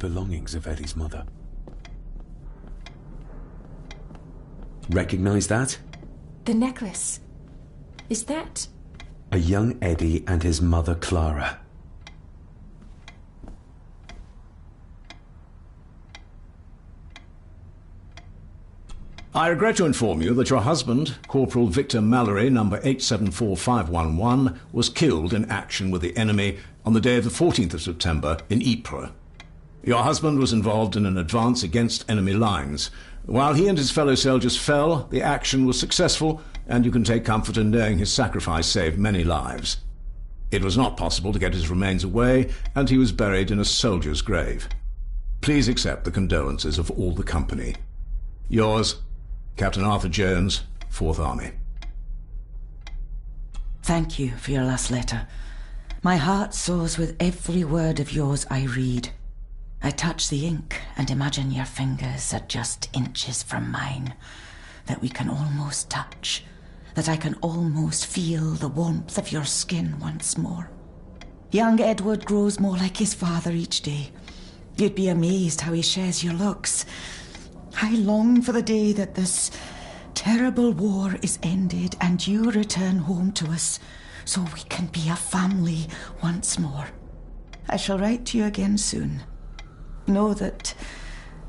belongings of Eddie's mother. Recognize that? The necklace. Is that... A young Eddie and his mother Clara. I regret to inform you that your husband, Corporal Victor Mallory, number 874511, was killed in action with the enemy on the day of the 14th of September in Ypres. Your husband was involved in an advance against enemy lines. While he and his fellow soldiers fell, the action was successful, and you can take comfort in knowing his sacrifice saved many lives. It was not possible to get his remains away, and he was buried in a soldier's grave. Please accept the condolences of all the company. Yours, Captain Arthur Jones, 4th Army. Thank you for your last letter. My heart soars with every word of yours I read. I touch the ink and imagine your fingers are just inches from mine, that we can almost touch, that I can almost feel the warmth of your skin once more. Young Edward grows more like his father each day. You'd be amazed how he shares your looks. I long for the day that this terrible war is ended and you return home to us so we can be a family once more. I shall write to you again soon. Know that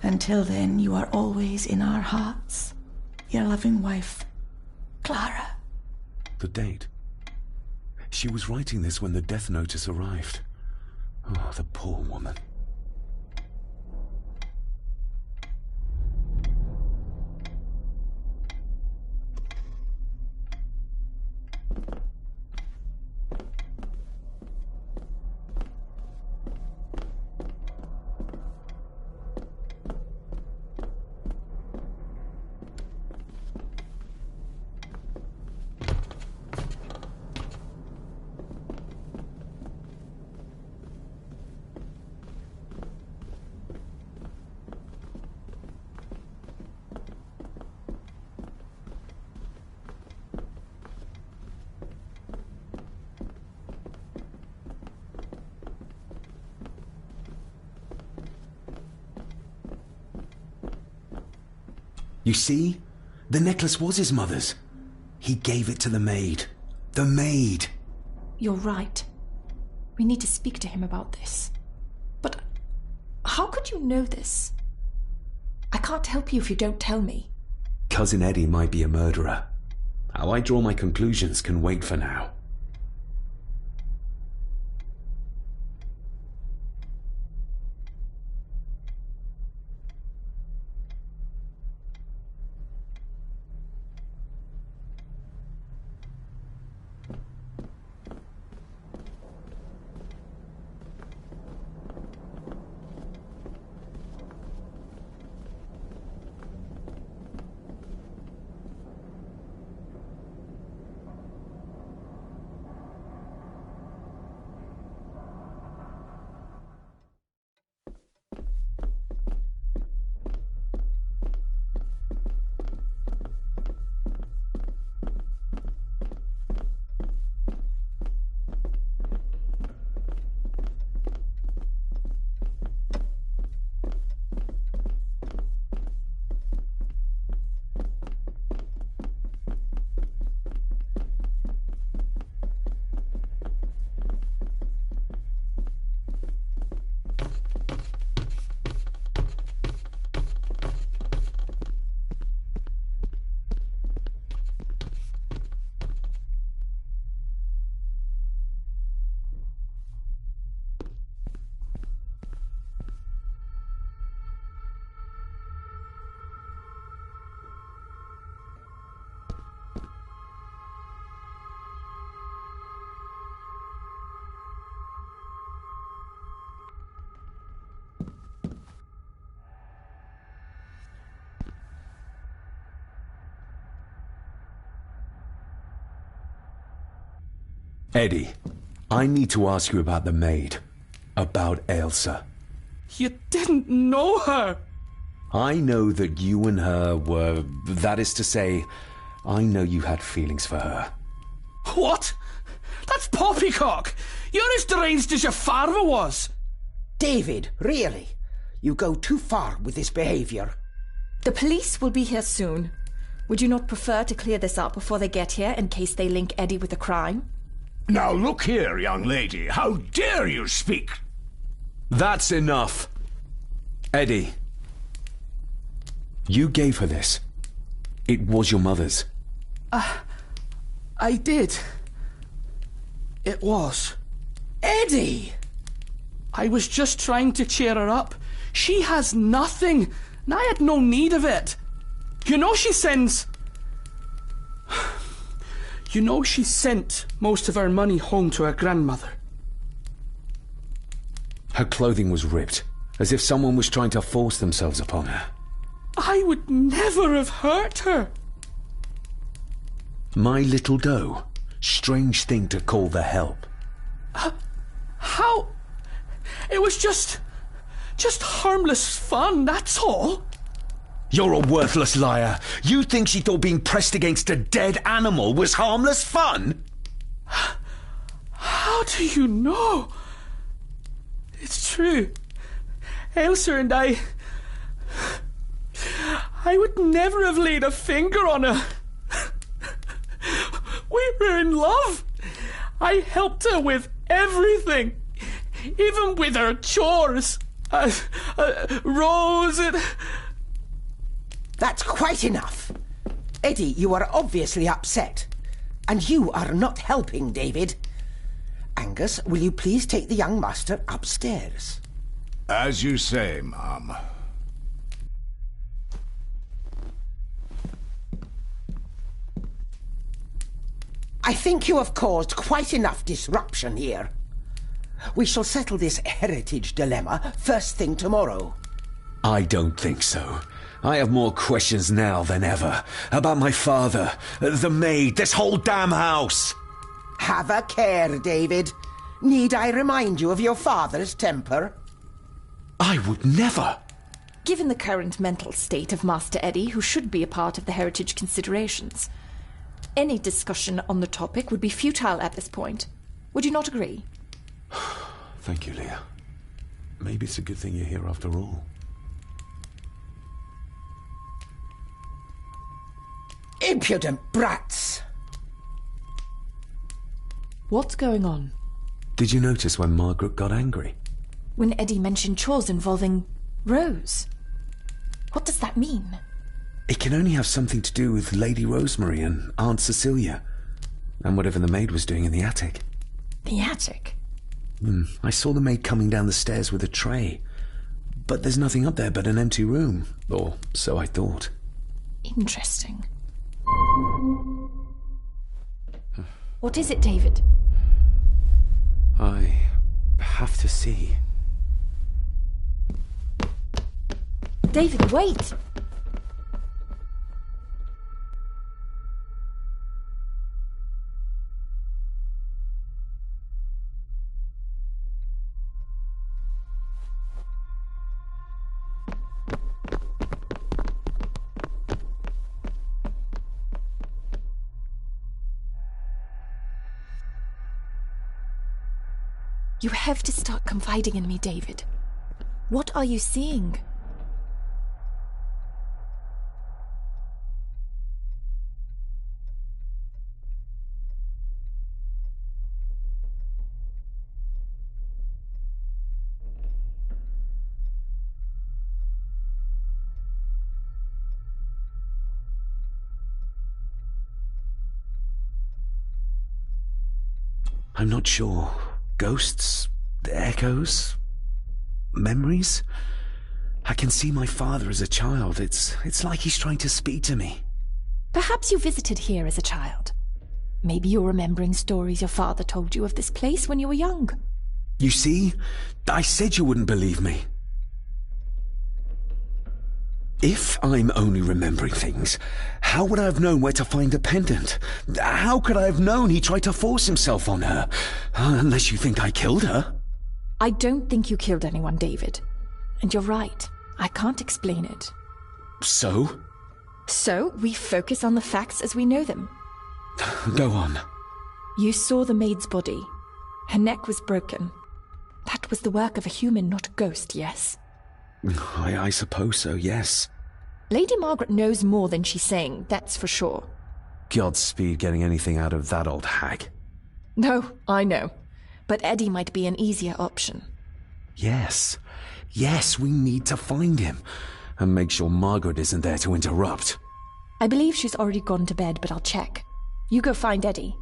until then you are always in our hearts. Your loving wife, Clara. The date. She was writing this when the death notice arrived. Oh, the poor woman. You see? The necklace was his mother's. He gave it to the maid. The maid! You're right. We need to speak to him about this. But how could you know this? I can't help you if you don't tell me. Cousin Eddie might be a murderer. How I draw my conclusions can wait for now. Eddie, I need to ask you about the maid. About Ailsa. You didn't know her! I know that you and her were... That is to say, I know you had feelings for her. What? That's poppycock! You're as deranged as your father was! David, really? You go too far with this behavior. The police will be here soon. Would you not prefer to clear this up before they get here in case they link Eddie with a crime? Now look here, young lady. How dare you speak? That's enough. Eddie. You gave her this. It was your mother's. I did. It was. Eddie! I was just trying to cheer her up. She has nothing, and I had no need of it. You know she sends... You know she sent most of her money home to her grandmother. Her clothing was ripped, as if someone was trying to force themselves upon her. I would never have hurt her. My little doe. Strange thing to call the help. How? It was just harmless fun, that's all. You're a worthless liar. You think she thought being pressed against a dead animal was harmless fun? How do you know? It's true. Elsa and I would never have laid a finger on her. We were in love. I helped her with everything, even with her chores. Rose and... That's quite enough. Eddie, you are obviously upset. And you are not helping, David. Angus, will you please take the young master upstairs? As you say, Mum. I think you have caused quite enough disruption here. We shall settle this heritage dilemma first thing tomorrow. I don't think so. I have more questions now than ever. About my father, the maid, this whole damn house. Have a care, David. Need I remind you of your father's temper? I would never. Given the current mental state of Master Eddie, who should be a part of the heritage considerations, any discussion on the topic would be futile at this point. Would you not agree? Thank you, Leah. Maybe it's a good thing you're here after all. Impudent brats! What's going on? Did you notice when Margaret got angry? When Eddie mentioned chores involving Rose. What does that mean? It can only have something to do with Lady Rosemary and Aunt Cecilia, and whatever the maid was doing in the attic. The attic? I saw the maid coming down the stairs with a tray, but there's nothing up there but an empty room, or so I thought. Interesting. What is it, David? I have to see. David, wait! You have to start confiding in me, David. What are you seeing? I'm not sure. Ghosts? Echoes? Memories? I can see my father as a child. It's like he's trying to speak to me. Perhaps you visited here as a child. Maybe you're remembering stories your father told you of this place when you were young. You see? I said you wouldn't believe me. If I'm only remembering things, how would I have known where to find the pendant? How could I have known he tried to force himself on her? Unless you think I killed her. I don't think you killed anyone, David. And you're right. I can't explain it. So? So, we focus on the facts as we know them. Go on. You saw the maid's body. Her neck was broken. That was the work of a human, not a ghost, yes? I suppose so, yes. Lady Margaret knows more than she's saying, that's for sure. Godspeed getting anything out of that old hag. No, I know. But Eddie might be an easier option. Yes. Yes, we need to find him. And make sure Margaret isn't there to interrupt. I believe she's already gone to bed, but I'll check. You go find Eddie.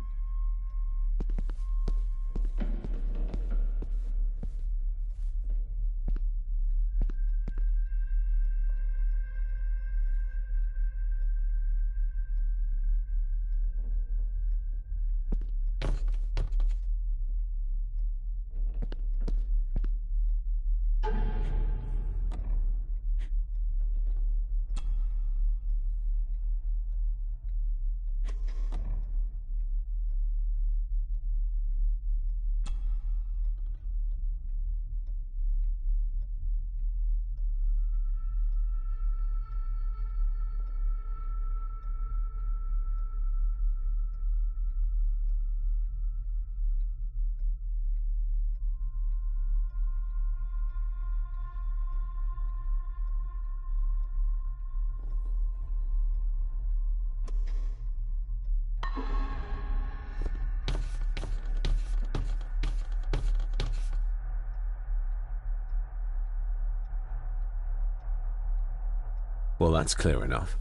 Well, that's clear enough.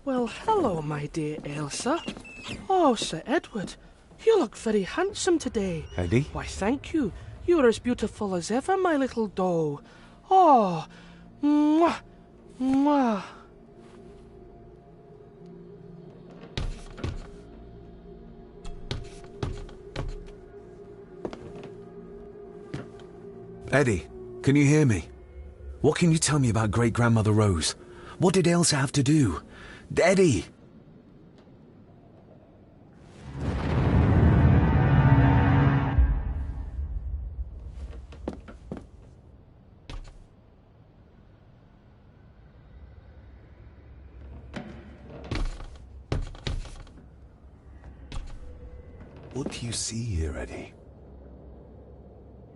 Well, hello, my dear Elsa. Oh, Sir Edward, you look very handsome today. Eddie? Why, thank you. You are as beautiful as ever, my little doe. Oh, mwah, mwah. Eddie, can you hear me? What can you tell me about Great-Grandmother Rose? What did Elsa have to do? Eddie! What do you see here, Eddie?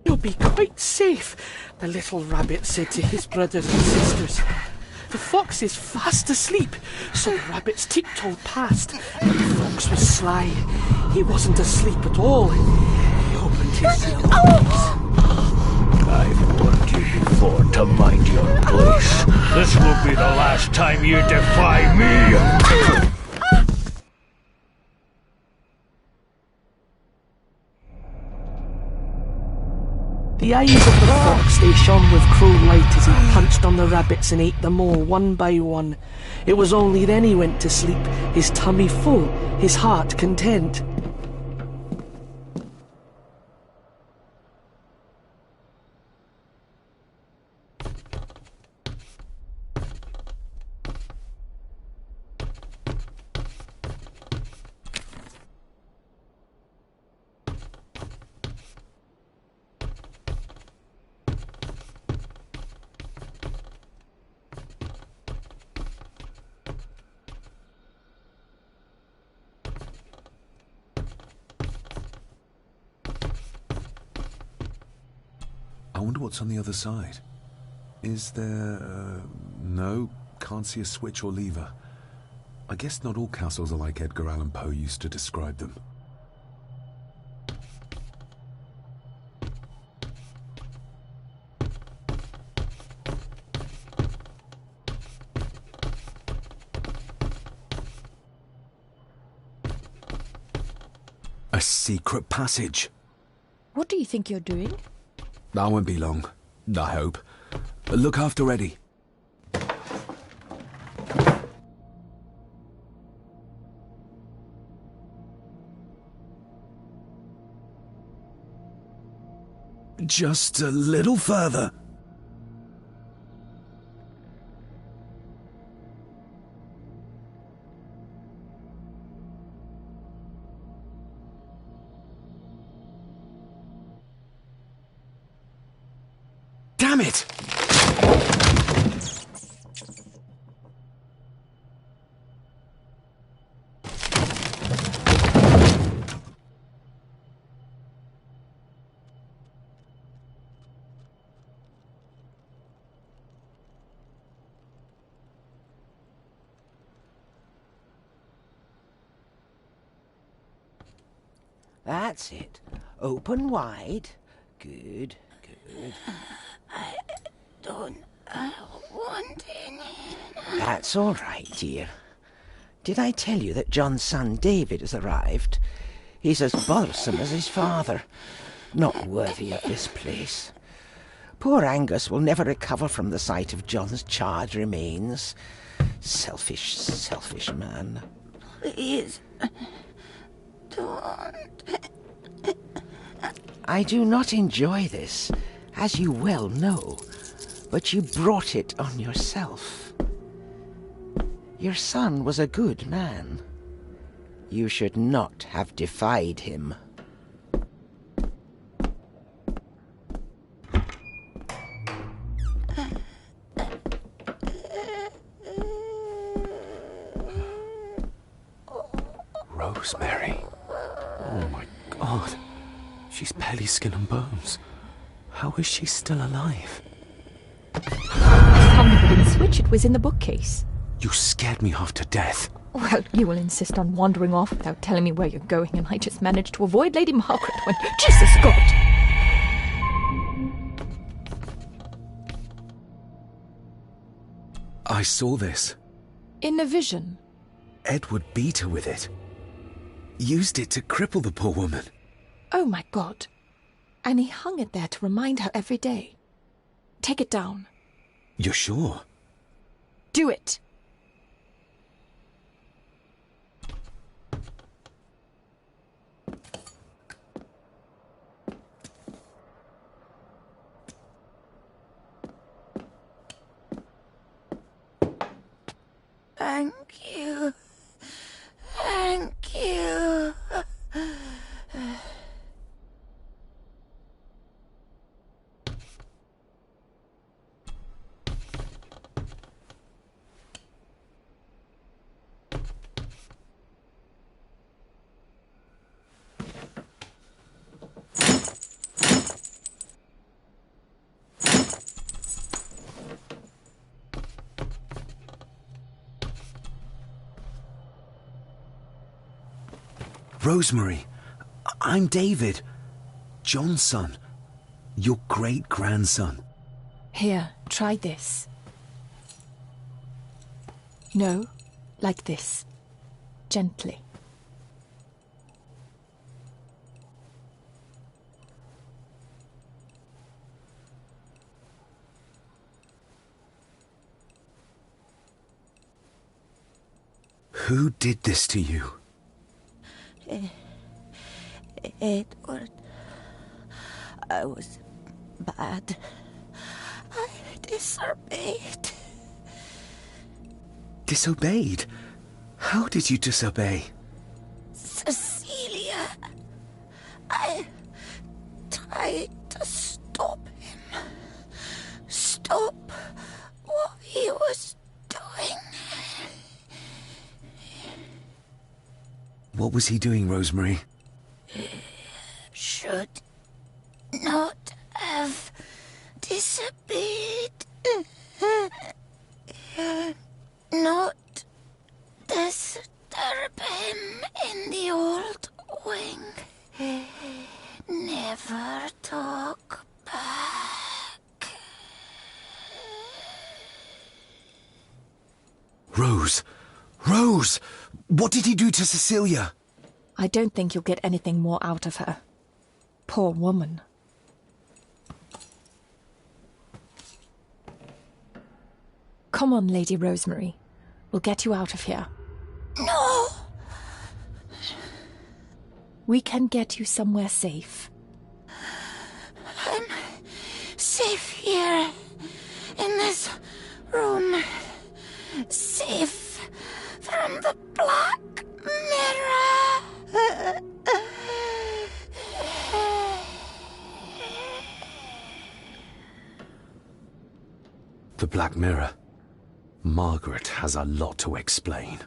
You'll be quite safe, the little rabbit said to his brothers and sisters. The fox is fast asleep, so the rabbits tiptoed past, but the fox was sly. He wasn't asleep at all. He opened his yellow eyes. I've warned you before to mind your place. This will be the last time you defy me. The eyes of the fox, they shone with cruel light as he punched on the rabbits and ate them all one by one. It was only then he went to sleep, his tummy full, his heart content. I wonder what's on the other side. Is there... no, can't see a switch or lever. I guess not all castles are like Edgar Allan Poe used to describe them. A secret passage. What do you think you're doing? I won't be long, I hope. Look after Eddie. Just a little further. Damn it! That's it. Open wide. Good, good. I don't want any. That's all right, dear. Did I tell you that John's son David has arrived? He's as bothersome as his father. Not worthy of this place. Poor Angus will never recover from the sight of John's charred remains. Selfish, selfish man. Please, don't. I do not enjoy this, as you well know, but you brought it on yourself. Your son was a good man. You should not have defied him. Rosemary. Oh my God. She's barely skin and bones. How is she still alive? I found the wooden switch. It was in the bookcase. You scared me half to death. Well, you will insist on wandering off without telling me where you're going, and I just managed to avoid Lady Margaret when... Jesus, God! I saw this. In a vision. Edward beat her with it. Used it to cripple the poor woman. Oh, my God. And he hung it there to remind her every day. Take it down. You're sure? Do it. Thank you. Thank you. Rosemary, I'm David. John's son. Your great-grandson. Here, try this. No, like this. Gently. Who did this to you? Edward, I was bad. I disobeyed. Disobeyed? How did you disobey? Cecilia, I tried to stop him. Stop what he was doing. What was he doing, Rosemary? Should not have disobeyed. Not disturb him in the old wing. Never talk back. Rose! Rose! What did he do to Cecilia? I don't think you'll get anything more out of her. Poor woman. Come on, Lady Rosemary. We'll get you out of here. No! We can get you somewhere safe. I'm here, in this room, safe from the Black Mirror. The Black Mirror. Margaret has a lot to explain.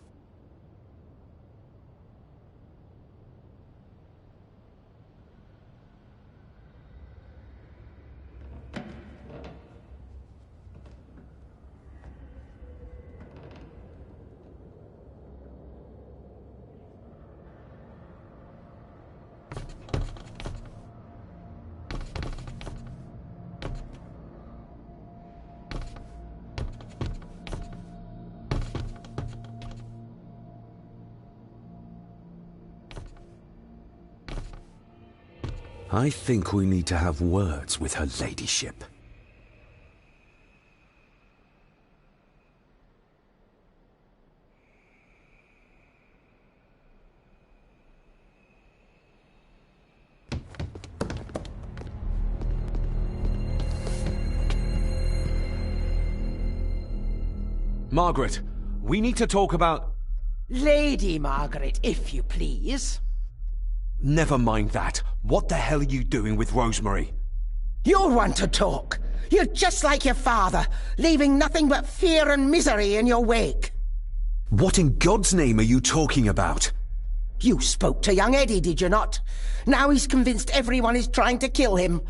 I think we need to have words with her ladyship. Margaret, we need to talk about... Lady Margaret, if you please. Never mind that. What the hell are you doing with Rosemary? You're one to talk. You're just like your father, leaving nothing but fear and misery in your wake. What in God's name are you talking about? You spoke to young Eddie, did you not? Now he's convinced everyone is trying to kill him.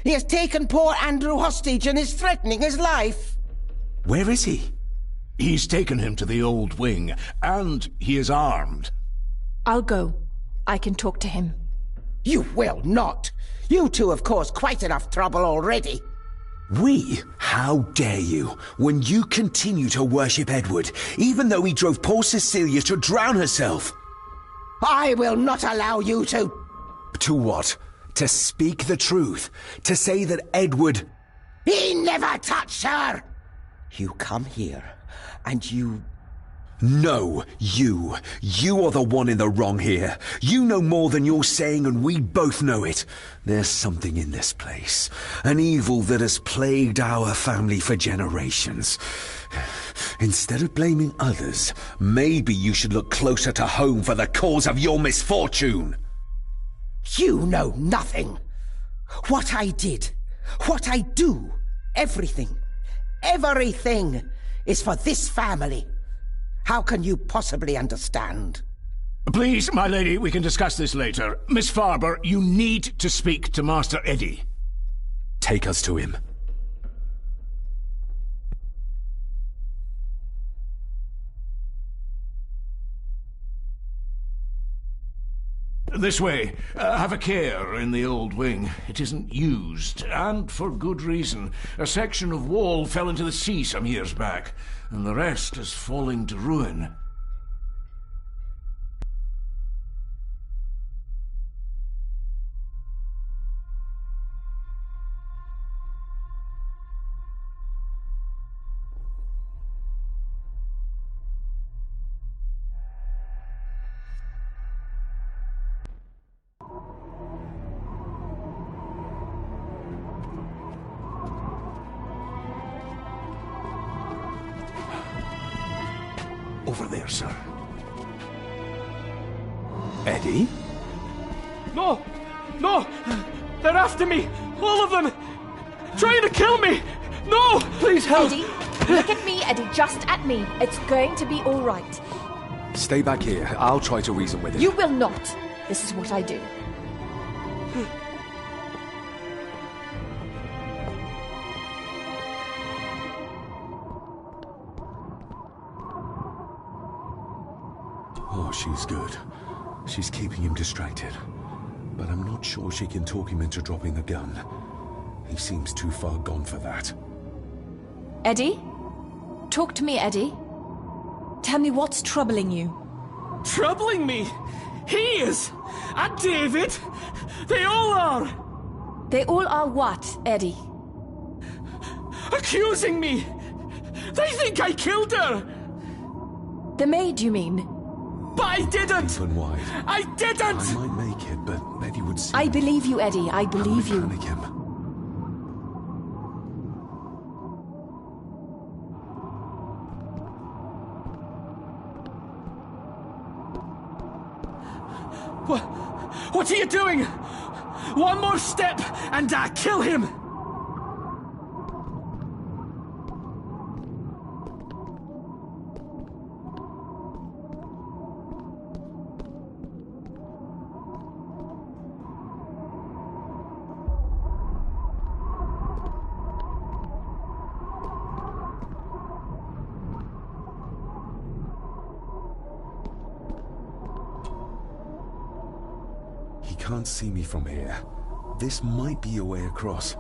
He has taken poor Andrew hostage and is threatening his life. Where is he? He's taken him to the old wing, and he is armed. I'll go. I can talk to him. You will not. You two have caused quite enough trouble already. We? How dare you, when you continue to worship Edward, even though he drove poor Cecilia to drown herself? I will not allow you to... To what? To speak the truth? To say that Edward... He never touched her! You come here, and you... No, you. You are the one in the wrong here. You know more than you're saying, and we both know it. There's something in this place. An evil that has plagued our family for generations. Instead of blaming others, maybe you should look closer to home for the cause of your misfortune. You know nothing. What I did, what I do, everything is for this family. How can you possibly understand? Please, my lady, we can discuss this later. Miss Farber, you need to speak to Master Eddie. Take us to him. This way. Have a care in the old wing. It isn't used, and for good reason. A section of wall fell into the sea some years back, and the rest is falling to ruin. Over there, sir. Eddie? No! No! They're after me! All of them! Trying to kill me! No! Please help! Eddie, look at me, Eddie, just at me. It's going to be all right. Stay back here. I'll try to reason with him. You will not. This is what I do. Oh, she's good. She's keeping him distracted. But I'm not sure she can talk him into dropping the gun. He seems too far gone for that. Eddie? Talk to me, Eddie. Tell me what's troubling you. Troubling me? He is! And David! They all are! They all are what, Eddie? Accusing me! They think I killed her! The maid, you mean? But I didn't! Open wide. I didn't! I might make it, but Eddie would see I me. believe you, Eddie. I believe I'll you. panic him. What are you doing? One more step and I kill him! He can't see me from here. This might be a way across.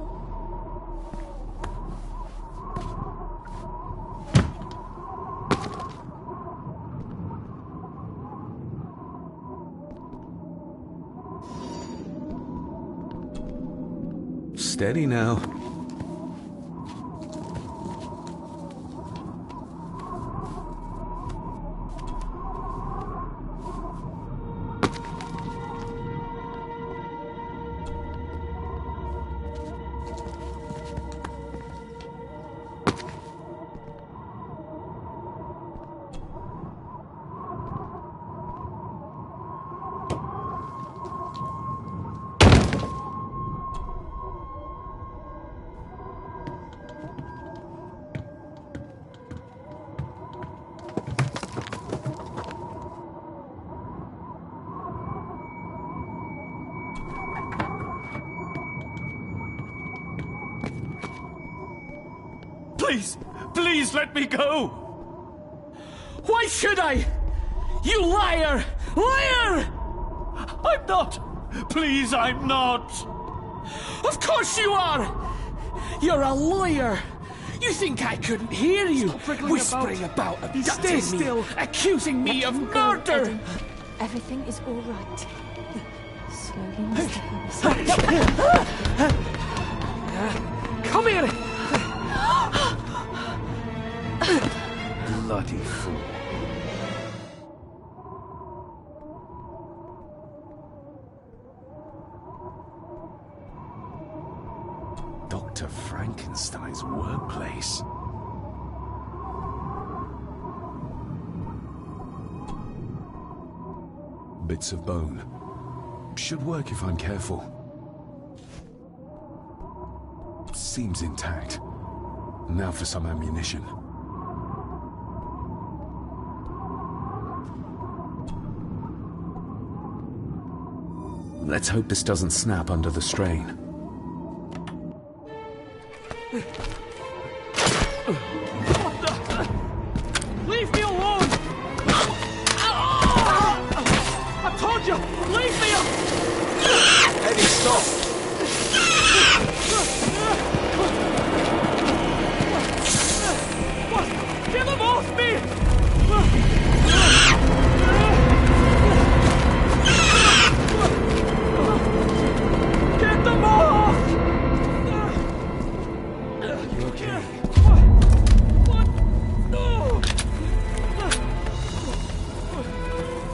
Steady now. Please let me go! Why should I? You liar! Liar! I'm not! Please, I'm not! Of course you are! You're a lawyer! You think I couldn't hear you whispering about abducting me, accusing me of murder! Eddie. Everything is all right. Slowly, Mr. Come here! Bloody fool. Dr. Frankenstein's workplace. Bits of bone. Should work if I'm careful. Seems intact. Now for some ammunition. Let's hope this doesn't snap under the strain. Leave me alone! I told you, leave me alone! Eddie, stop! Get them off me! Get them off! You okay? What? No!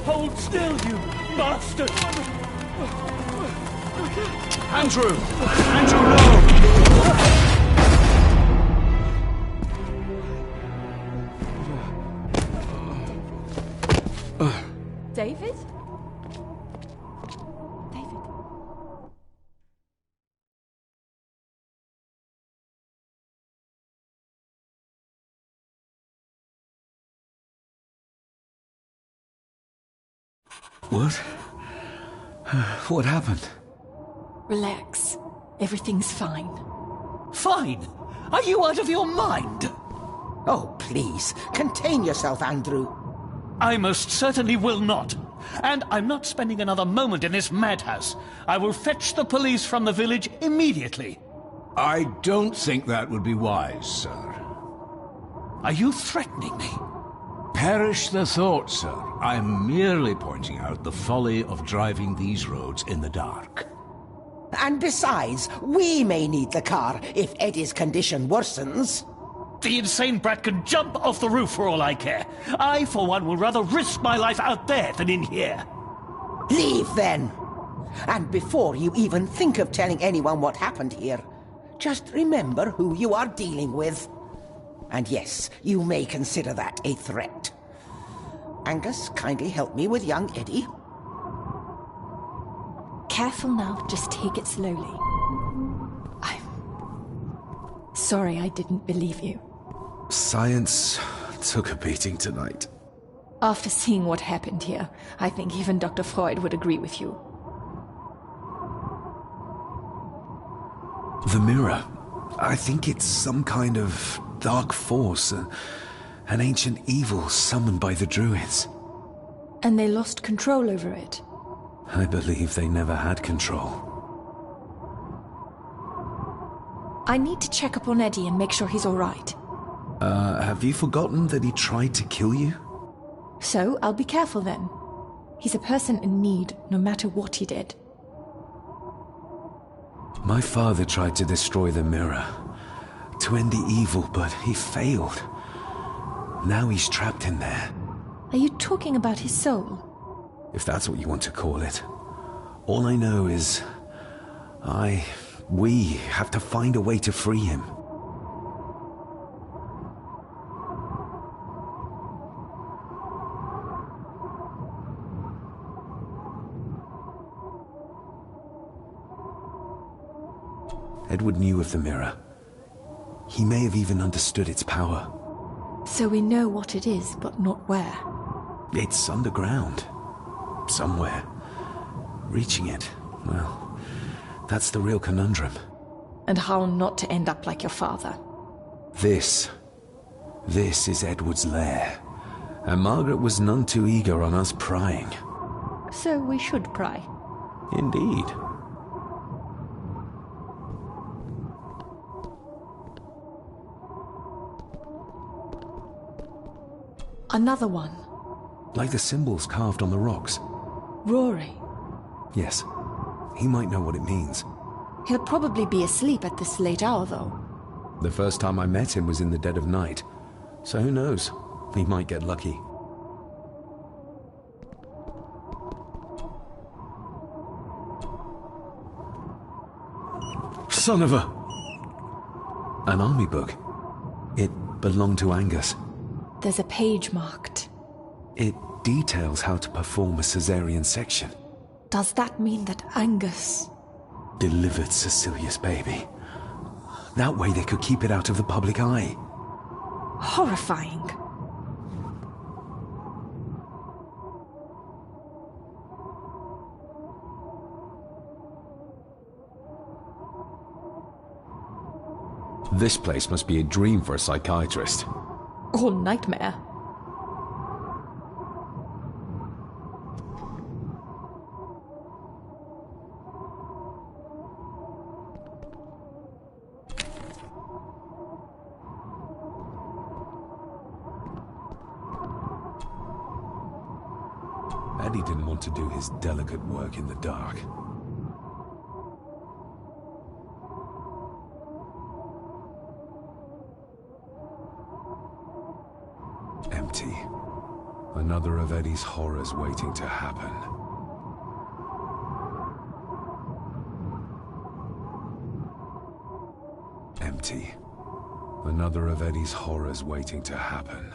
Hold still, you bastard! Andrew! Andrew, no! David? David? What? What happened? Relax. Everything's fine. Fine! Are you out of your mind? Oh, please, contain yourself, Andrew. I most certainly will not. And I'm not spending another moment in this madhouse. I will fetch the police from the village immediately. I don't think that would be wise, sir. Are you threatening me? Perish the thought, sir. I'm merely pointing out the folly of driving these roads in the dark. And besides, we may need the car if Eddie's condition worsens. The insane brat can jump off the roof for all I care. I, for one, will rather risk my life out there than in here. Leave, then. And before you even think of telling anyone what happened here, just remember who you are dealing with. And yes, you may consider that a threat. Angus, kindly help me with young Eddie. Careful now, just take it slowly. I'm sorry I didn't believe you. Science took a beating tonight. After seeing what happened here, I think even Dr. Freud would agree with you. The mirror. I think it's some kind of dark force, an ancient evil summoned by the druids. And they lost control over it. I believe they never had control. I need to check up on Eddie and make sure he's all right. Have you forgotten that he tried to kill you? So, I'll be careful then. He's a person in need, no matter what he did. My father tried to destroy the mirror, to end the evil, but he failed. Now he's trapped in there. Are you talking about his soul? If that's what you want to call it. All I know is... we have to find a way to free him. Edward knew of the mirror. He may have even understood its power. So we know what it is, but not where. It's underground. Somewhere. Reaching it, well, that's the real conundrum. And how not to end up like your father. This is Edward's lair. And Margaret was none too eager on us prying. So we should pry. Indeed. Another one. Like the symbols carved on the rocks. Rory. Yes. He might know what it means. He'll probably be asleep at this late hour, though. The first time I met him was in the dead of night. So who knows? He might get lucky. Son of a... An army book. It belonged to Angus. There's a page marked. It details how to perform a cesarean section. Does that mean that Angus... delivered Cecilia's baby? That way they could keep it out of the public eye. Horrifying. This place must be a dream for a psychiatrist. Or nightmare. Eddie didn't want to do his delicate work in the dark. Empty. Another of Eddie's horrors waiting to happen. Empty. Another of Eddie's horrors waiting to happen.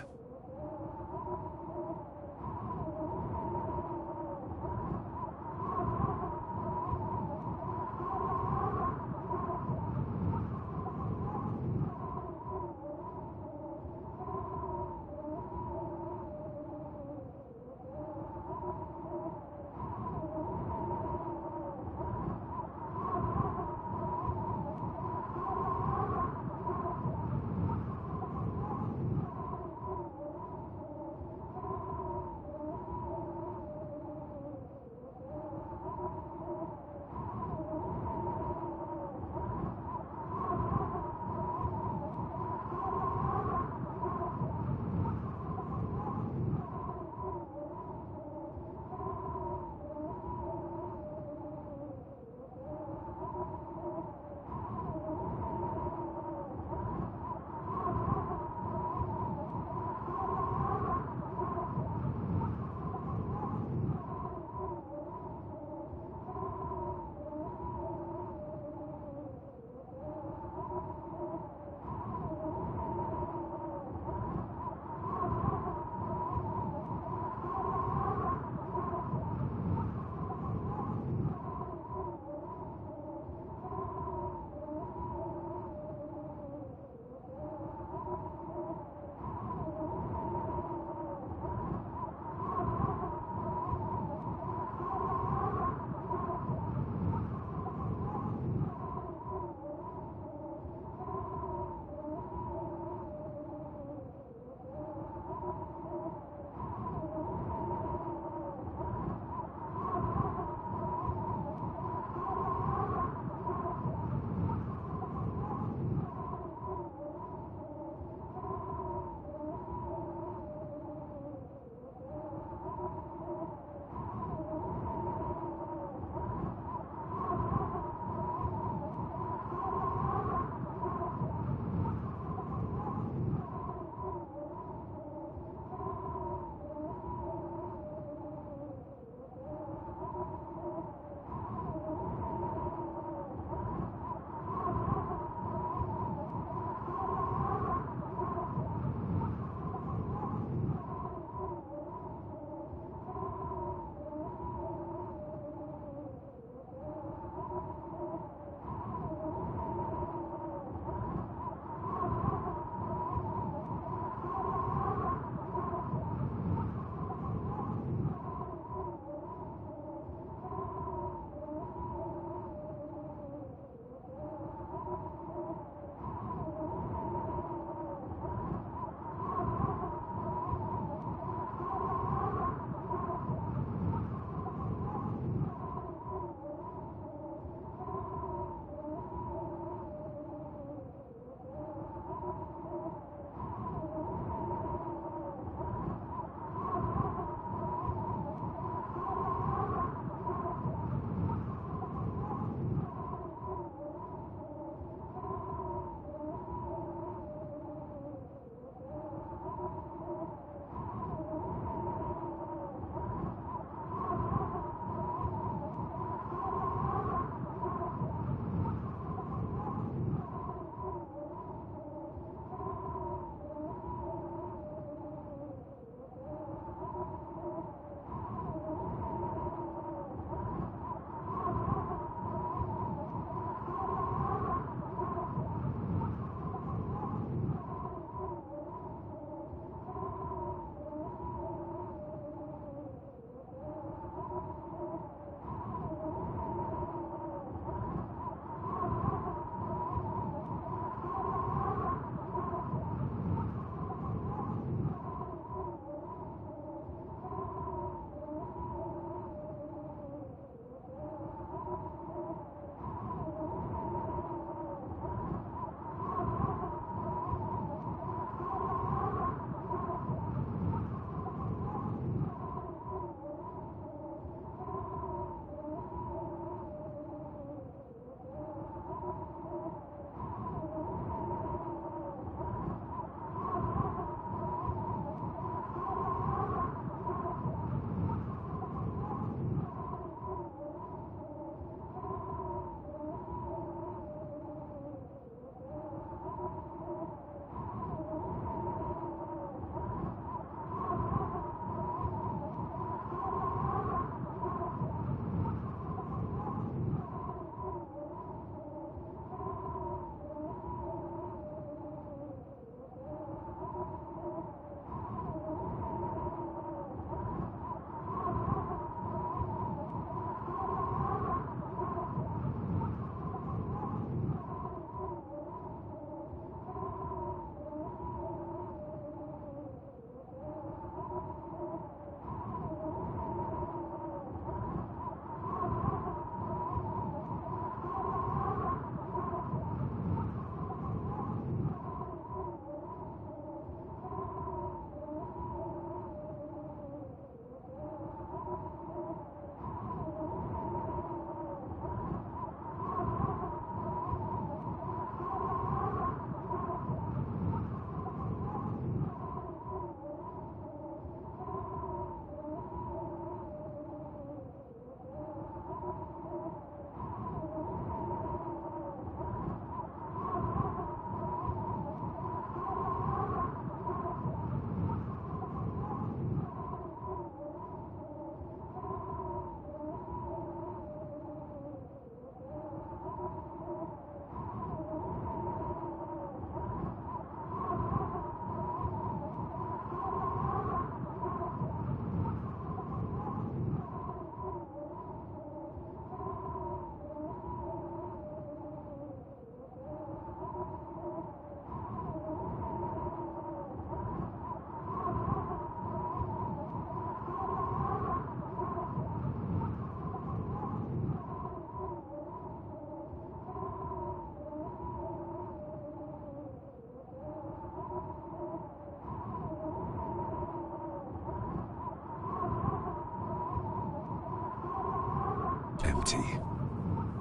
empty.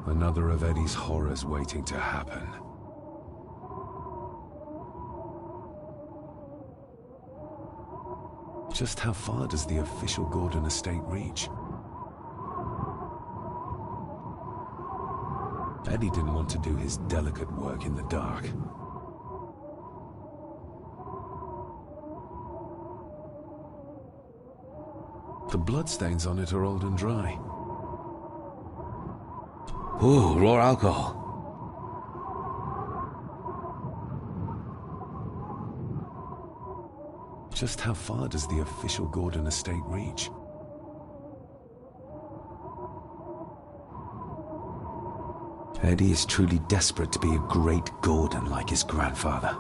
Another of Eddie's horrors waiting to happen. Just how far does the official Gordon estate reach? Eddie didn't want to do his delicate work in the dark. The bloodstains on it are old and dry. Ooh, raw alcohol. Just how far does the official Gordon estate reach? Eddie is truly desperate to be a great Gordon like his grandfather.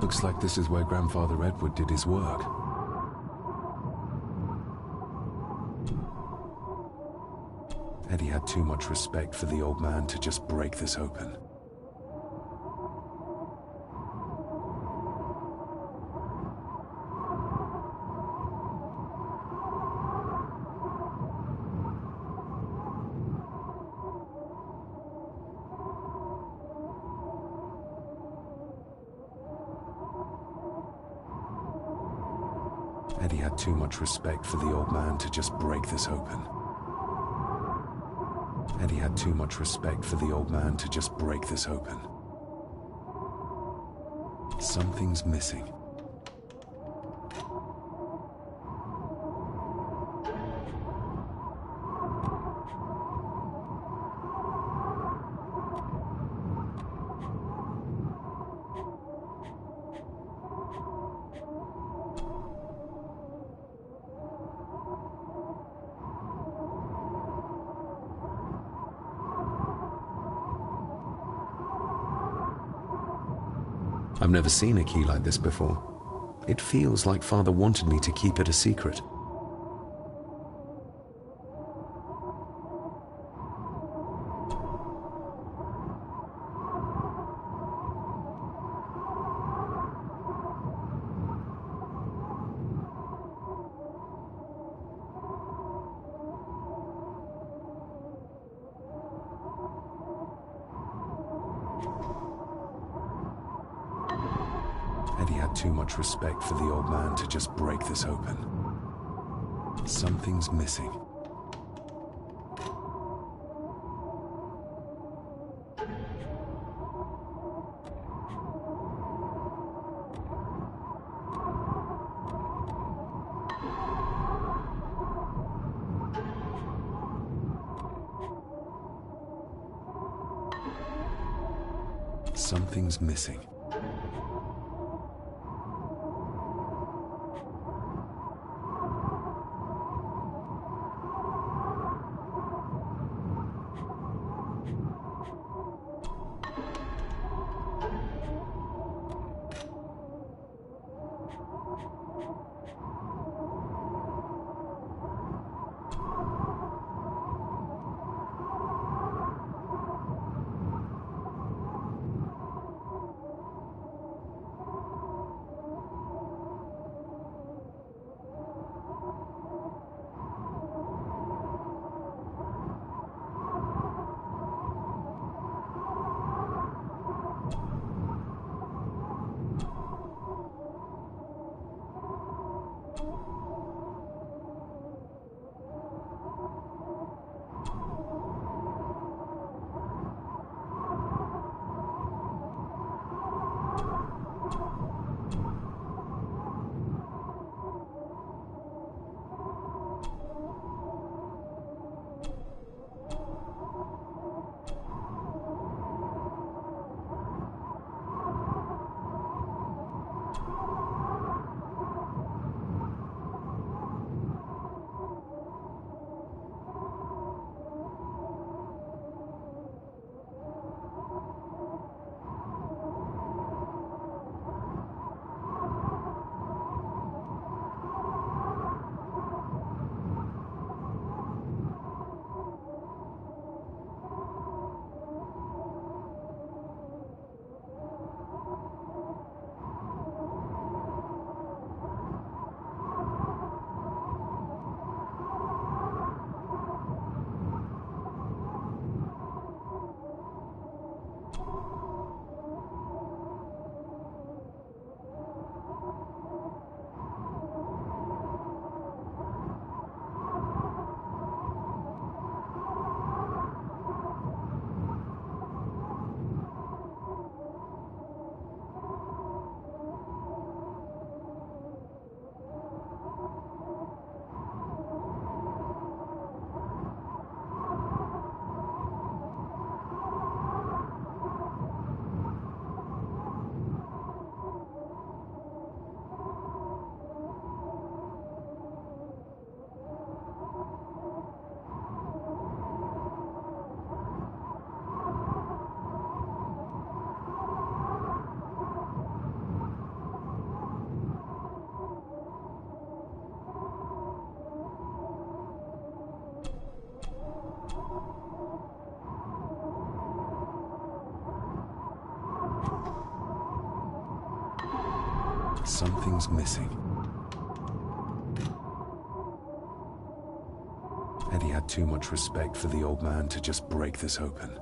Looks like this is where Grandfather Edward did his work. Eddie had too much respect for the old man to just break this open. Eddie had too much respect for the old man to just break this open. Eddie had too much respect for the old man to just break this open. Something's missing. I've never seen a key like this before. It feels like Father wanted me to keep it a secret. Eddie had too much respect for the old man to just break this open. Something's missing. Something's missing. Something's missing. Eddie had too much respect for the old man to just break this open.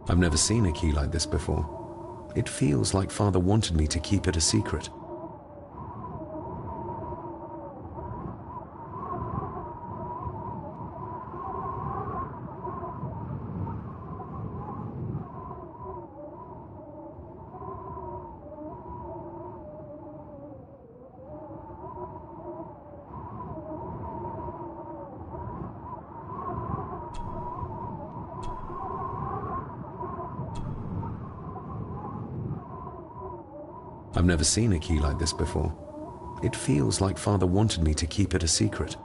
I've never seen a key like this before. It feels like Father wanted me to keep it a secret. I've never seen a key like this before. It feels like Father wanted me to keep it a secret.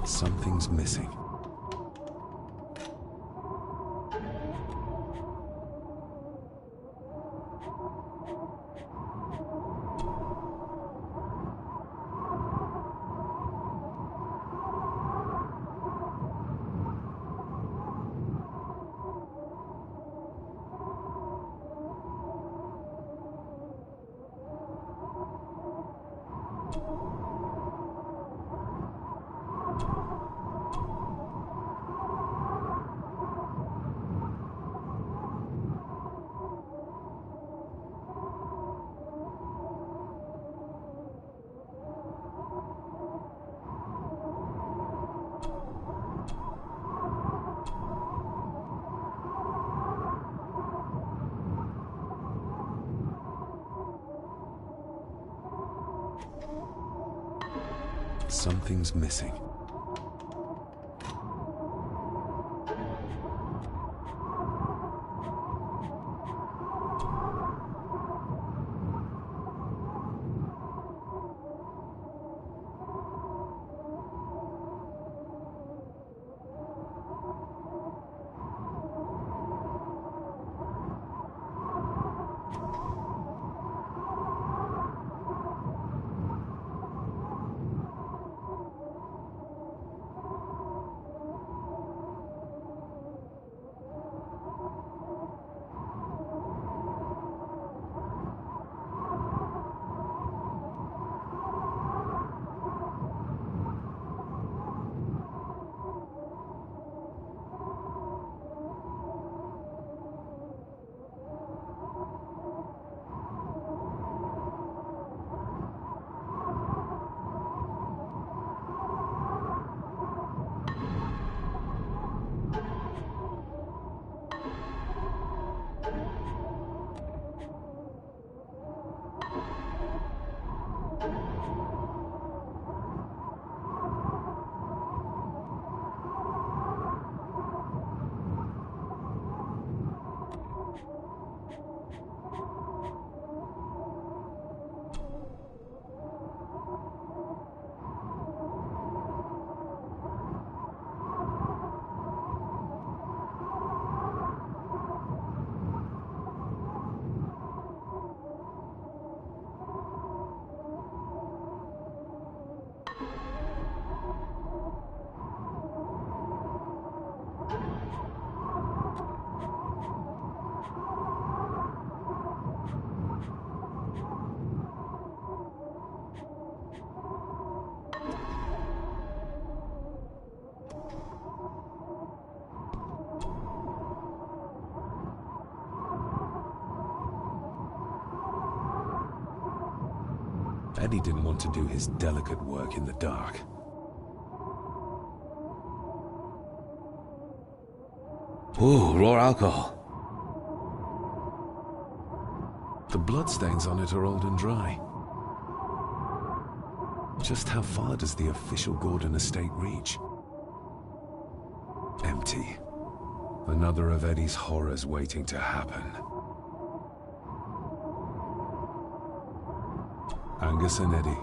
Something's missing. Something's missing. Eddie didn't want to do his delicate work in the dark. Ooh, raw alcohol. The bloodstains on it are old and dry. Just how far does the official Gordon estate reach? Empty. Another of Eddie's horrors waiting to happen. Angus and Eddie.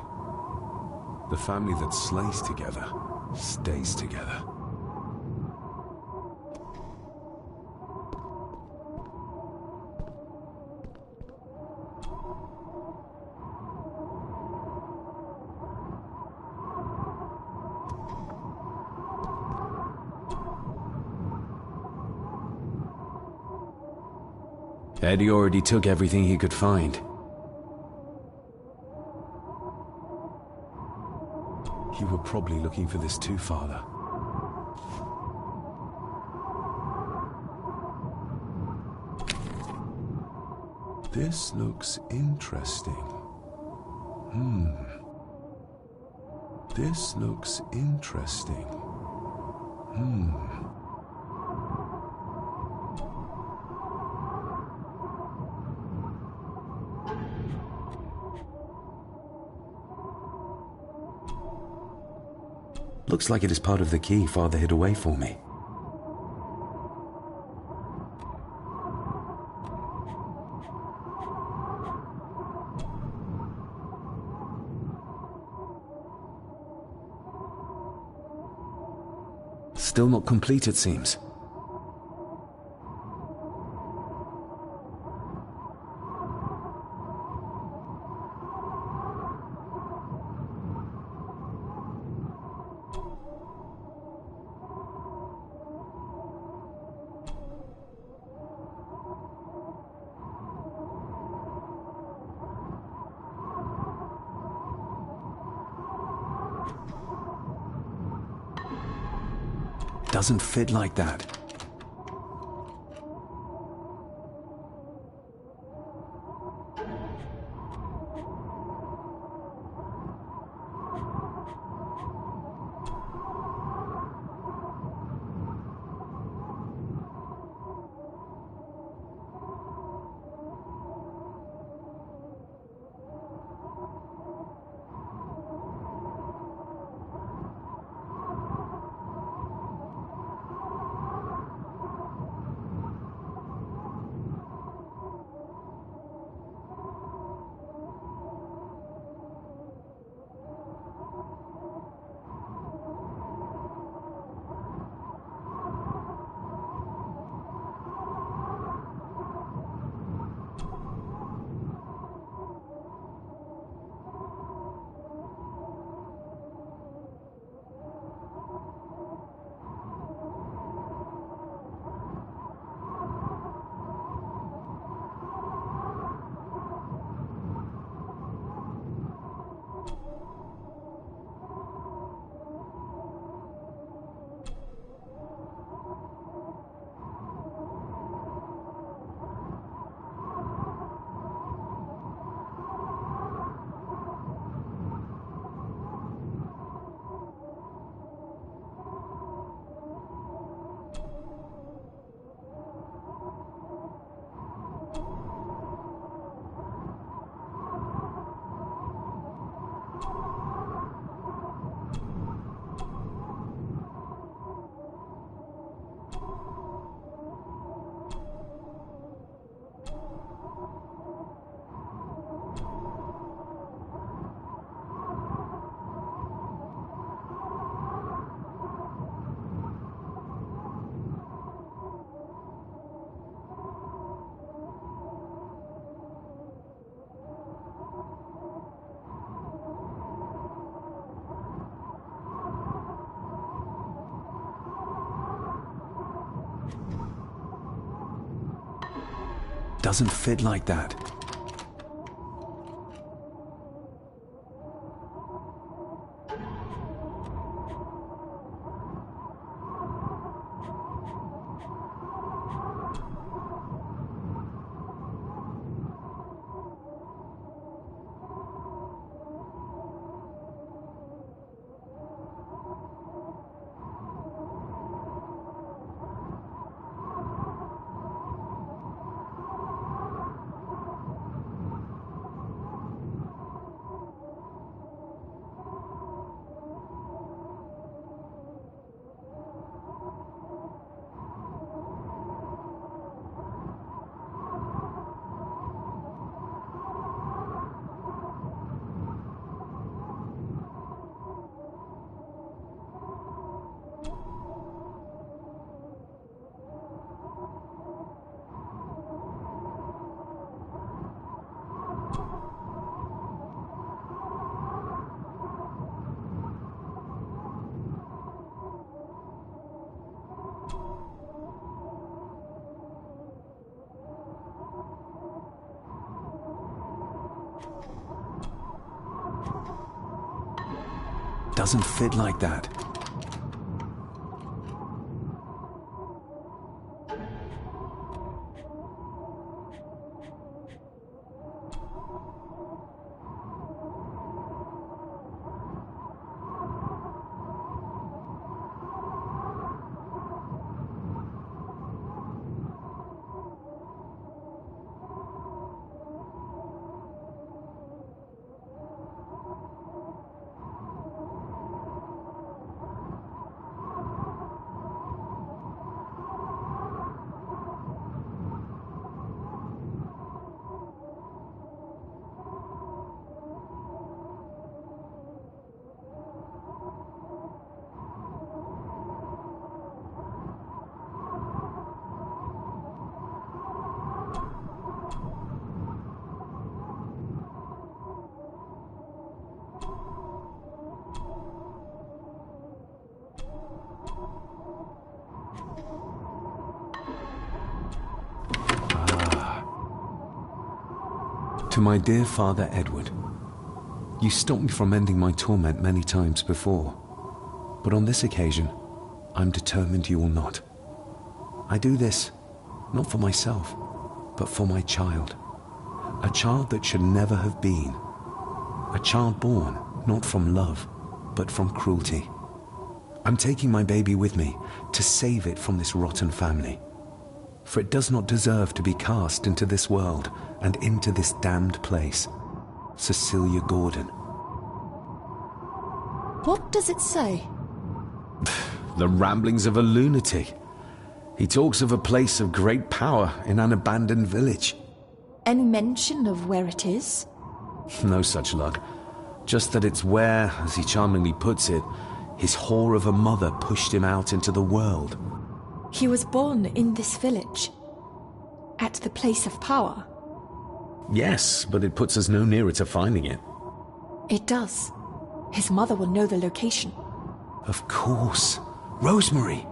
The family that slays together, stays together. Eddie already took everything he could find. You were probably looking for this too, Father. This looks interesting. This looks interesting. Looks like it is part of the key Father hid away for me. Still not complete, it seems. Doesn't fit like that. Doesn't fit like that. doesn't fit like that. To my dear Father Edward, you stopped me from ending my torment many times before, but on this occasion, I'm determined you will not. I do this, not for myself, but for my child. A child that should never have been. A child born, not from love, but from cruelty. I'm taking my baby with me to save it from this rotten family. For it does not deserve to be cast into this world and into this damned place. Cecilia Gordon. What does it say? The ramblings of a lunatic. He talks of a place of great power in an abandoned village. Any mention of where it is? No such luck. Just that it's where, as he charmingly puts it, his whore of a mother pushed him out into the world. He was born in this village, at the place of power. Yes, but it puts us no nearer to finding it. It does. His mother will know the location. Of course. Rosemary.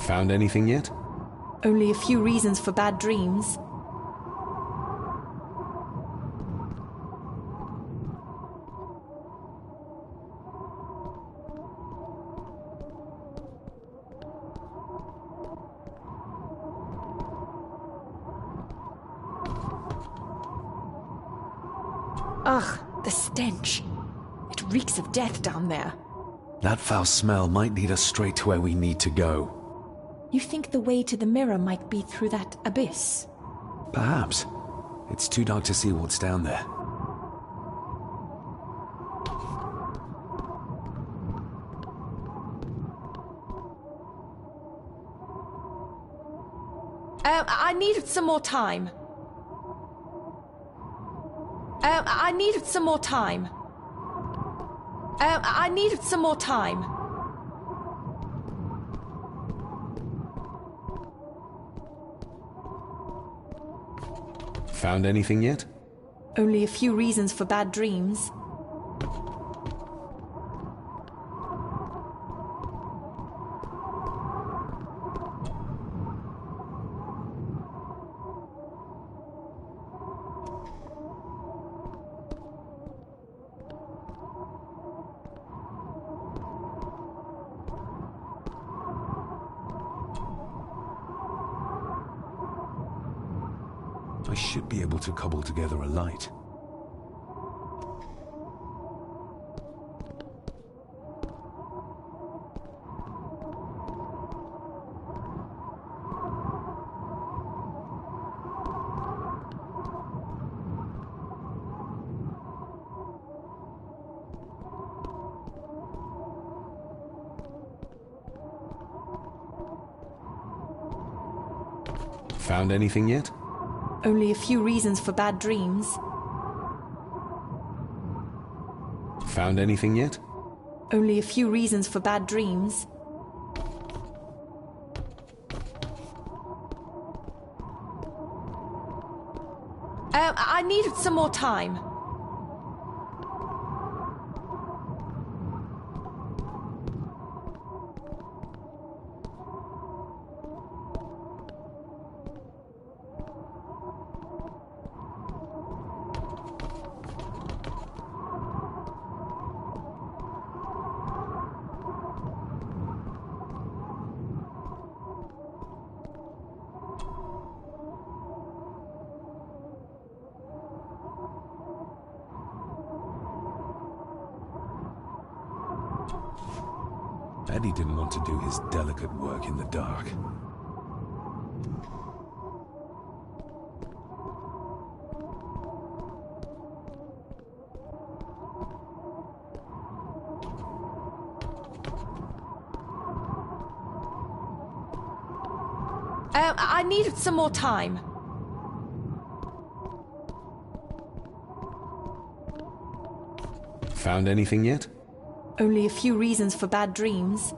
Found anything yet? Only a few reasons for bad dreams. Ugh, the stench. It reeks of death down there. That foul smell might lead us straight to where we need to go. You think the way to the mirror might be through that abyss? Perhaps. It's too dark to see what's down there. I needed some more time. I needed some more time. I needed some more time. Found anything yet? Only a few reasons for bad dreams. I should be able to cobble together a light. Found anything yet? Only a few reasons for bad dreams. Found anything yet? Only a few reasons for bad dreams. I needed some more time. Eddie didn't want to do his delicate work in the dark. I needed some more time. Found anything yet? Only a few reasons for bad dreams.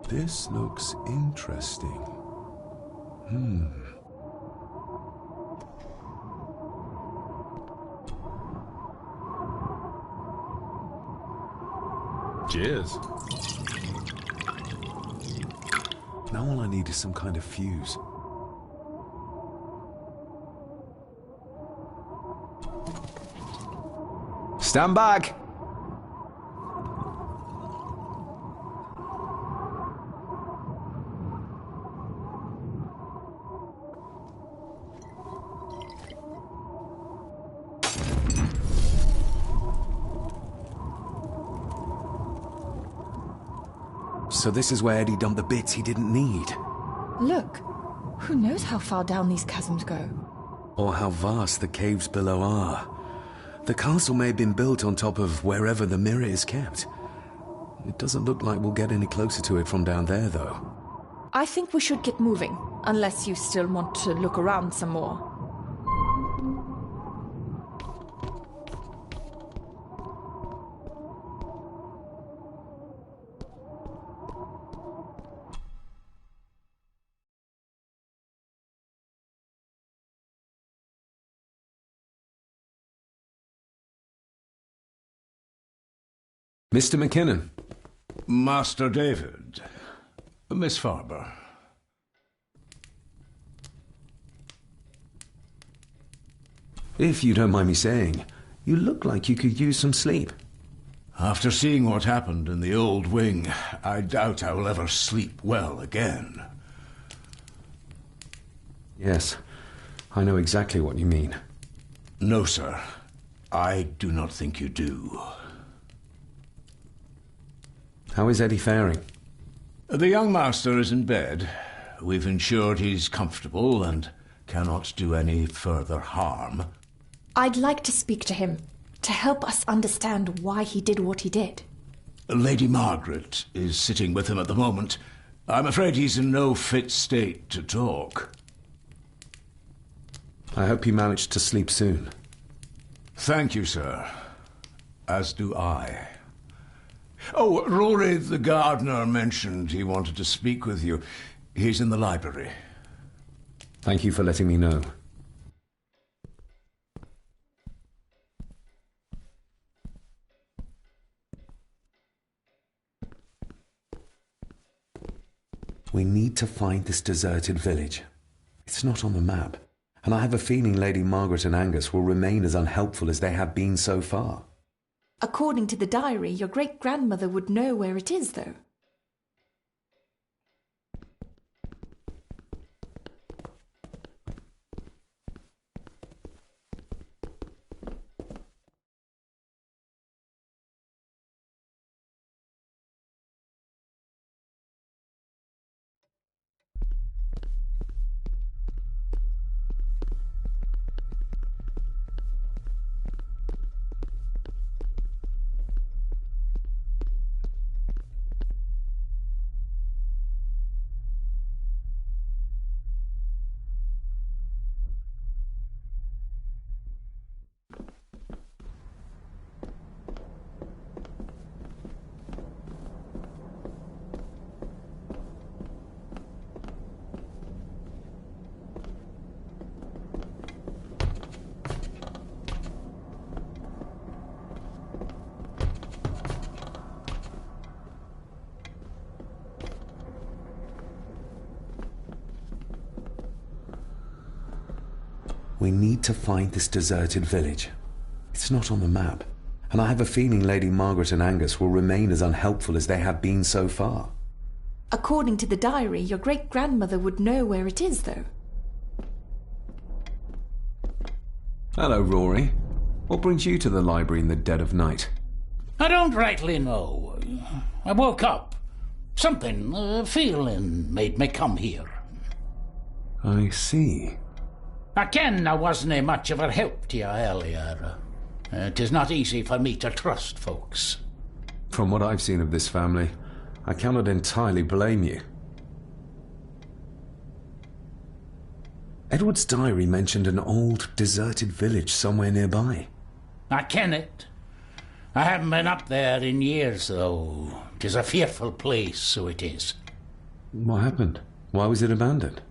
This looks interesting. Cheers. Now all I need is some kind of fuse. Stand back! So this is where Eddie dumped the bits he didn't need. Look, who knows how far down these chasms go? Or how vast the caves below are. The castle may have been built on top of wherever the mirror is kept. It doesn't look like we'll get any closer to it from down there, though. I think we should get moving, unless you still want to look around some more. Mr. McKinnon. Master David. Miss Farber. If you don't mind me saying, you look like you could use some sleep. After seeing what happened in the old wing, I doubt I will ever sleep well again. Yes, I know exactly what you mean. No, sir. I do not think you do. How is Eddie faring? The young master is in bed. We've ensured he's comfortable and cannot do any further harm. I'd like to speak to him, to help us understand why he did what he did. Lady Margaret is sitting with him at the moment. I'm afraid he's in no fit state to talk. I hope you managed to sleep soon. Thank you, sir. As do I. Oh, Rory the gardener mentioned he wanted to speak with you. He's in the library. Thank you for letting me know. We need to find this deserted village. It's not on the map, and I have a feeling Lady Margaret and Angus will remain as unhelpful as they have been so far. According to the diary, your great-grandmother would know where it is, though. We need to find this deserted village. It's not on the map, and I have a feeling Lady Margaret and Angus will remain as unhelpful as they have been so far. According to the diary, your great-grandmother would know where it is, though. Hello, Rory. What brings you to the library in the dead of night? I don't rightly know. I woke up. Something, feeling, made me come here. I see. I ken I wasn't much of a help to you earlier. 'Tis not easy for me to trust folks. From what I've seen of this family, I cannot entirely blame you. Edward's diary mentioned an old, deserted village somewhere nearby. I ken it. I haven't been up there in years, though. 'Tis a fearful place, so it is. What happened? Why was it abandoned?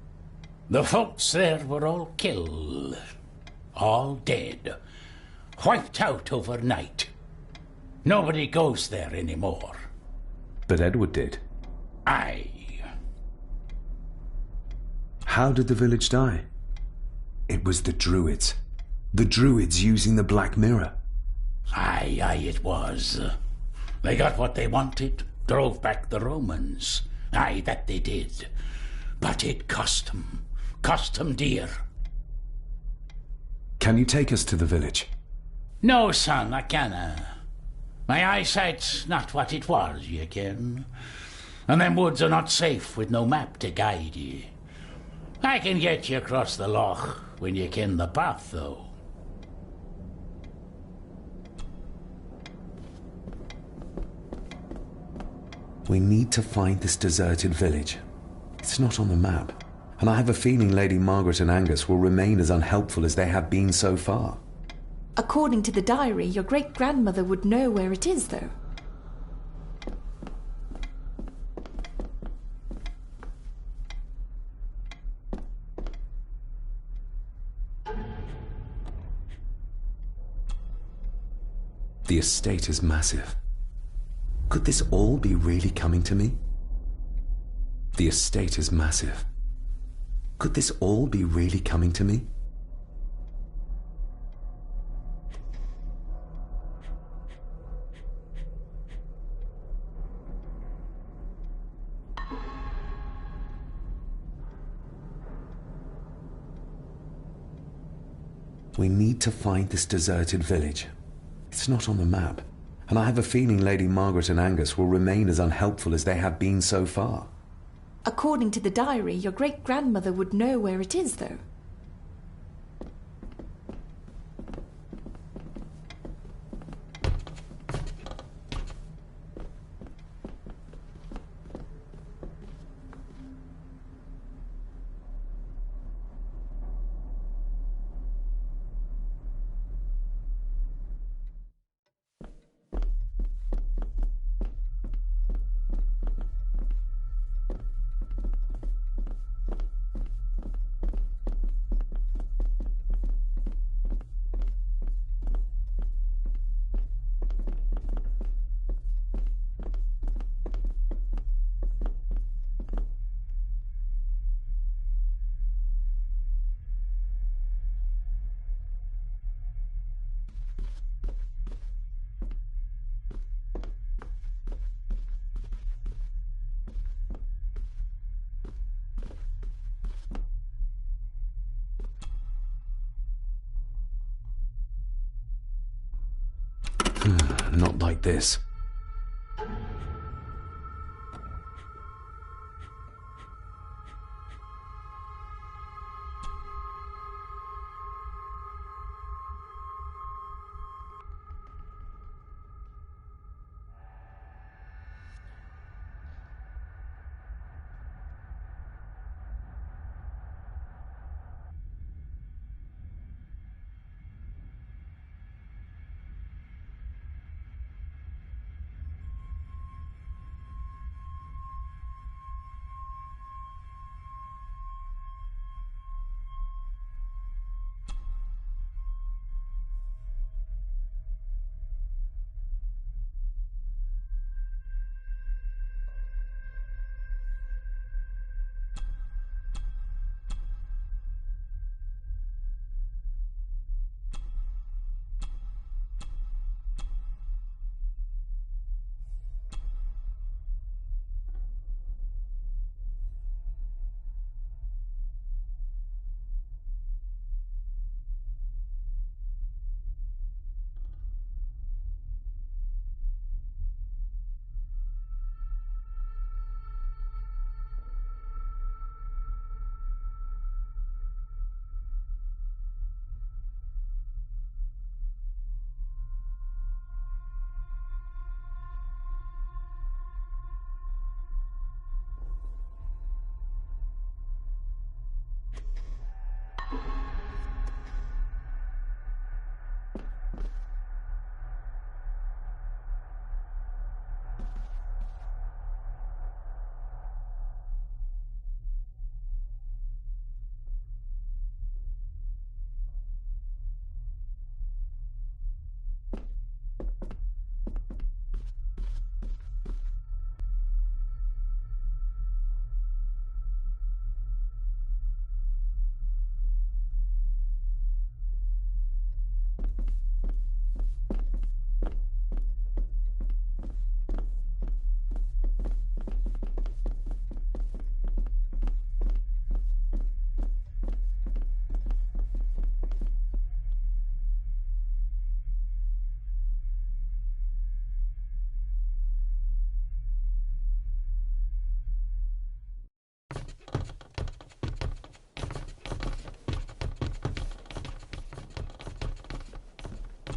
The folks there were all killed. All dead. Wiped out overnight. Nobody goes there anymore. But Edward did. Aye. How did the village die? It was the Druids. The Druids using the Black Mirror. Aye, it was. They got what they wanted, drove back the Romans. Aye, that they did. But it cost them dear. Can you take us to the village? No, son, I canna. My eyesight's not what it was, you ken. And them woods are not safe with no map to guide ye. I can get you across the loch when you ken the path, though. We need to find this deserted village. It's not on the map, and I have a feeling Lady Margaret and Angus will remain as unhelpful as they have been so far. According to the diary, your great-grandmother would know where it is, though. The estate is massive. Could this all be really coming to me? The estate is massive. Could this all be really coming to me? We need to find this deserted village. It's not on the map, and I have a feeling Lady Margaret and Angus will remain as unhelpful as they have been so far. According to the diary, your great-grandmother would know where it is, though. Not like this.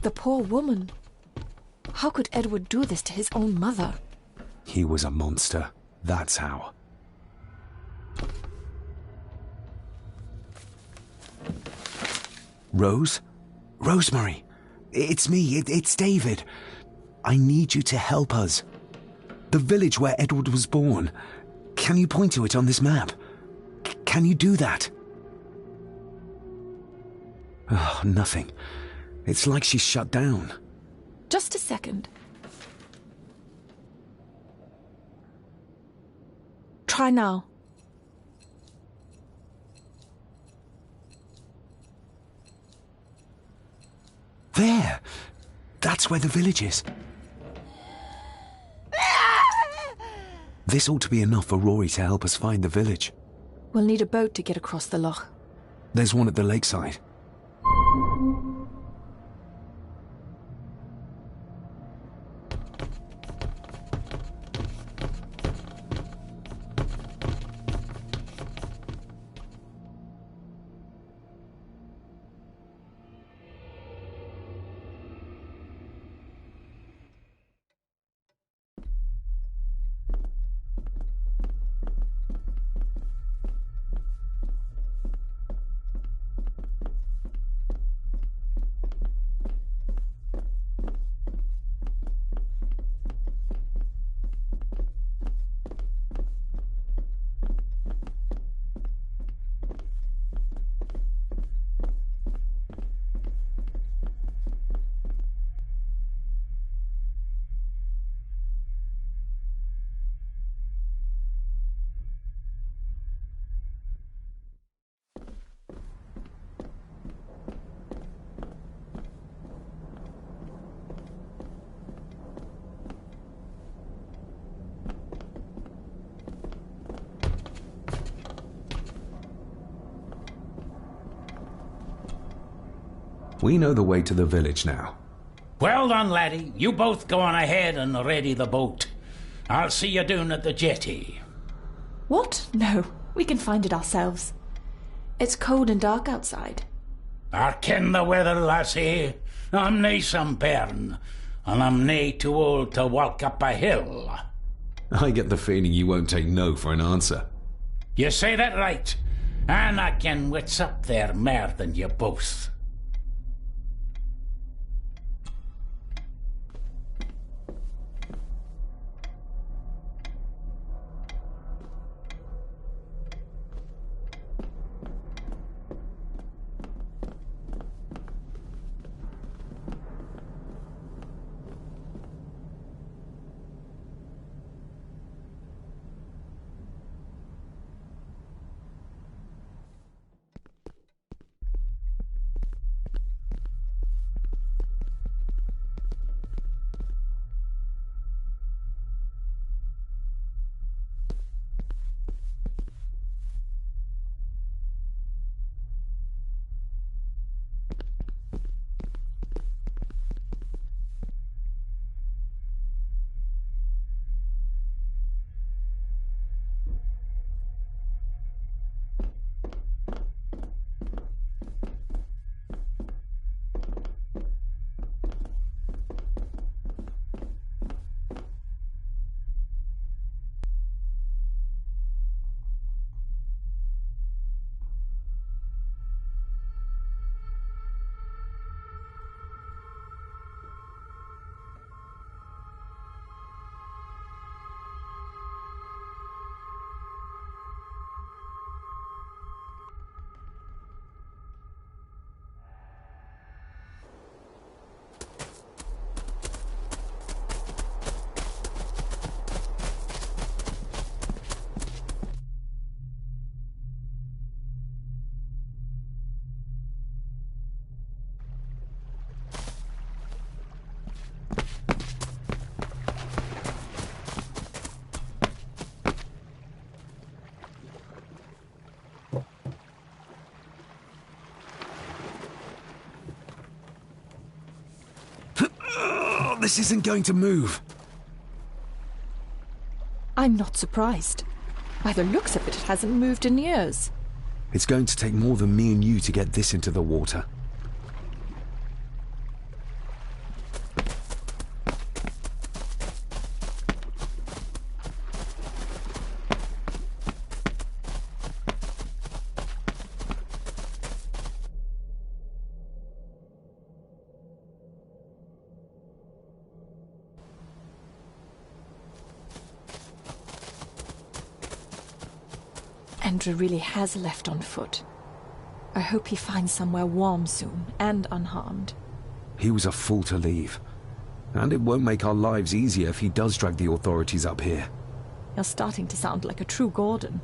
The poor woman. How could Edward do this to his own mother? He was a monster. That's how. Rose? Rosemary! It's me, it's David. I need you to help us. The village where Edward was born. Can you point to it on this map? Can you do that? Oh, nothing. It's like she's shut down. Just a second. Try now. There! That's where the village is. This ought to be enough for Rory to help us find the village. We'll need a boat to get across the loch. There's one at the lakeside. We know the way to the village now. Well done, laddie. You both go on ahead and ready the boat. I'll see you down at the jetty. What? No, we can find it ourselves. It's cold and dark outside. I ken the weather, lassie. I'm nae some bairn, and I'm nae too old to walk up a hill. I get the feeling you won't take no for an answer. You say that right, and I ken what's up there mair than you both. This isn't going to move. I'm not surprised. By the looks of it, it hasn't moved in years. It's going to take more than me and you to get this into the water. Andrew really has left on foot. I hope he finds somewhere warm soon, and unharmed. He was a fool to leave. And it won't make our lives easier if he does drag the authorities up here. You're starting to sound like a true Gordon.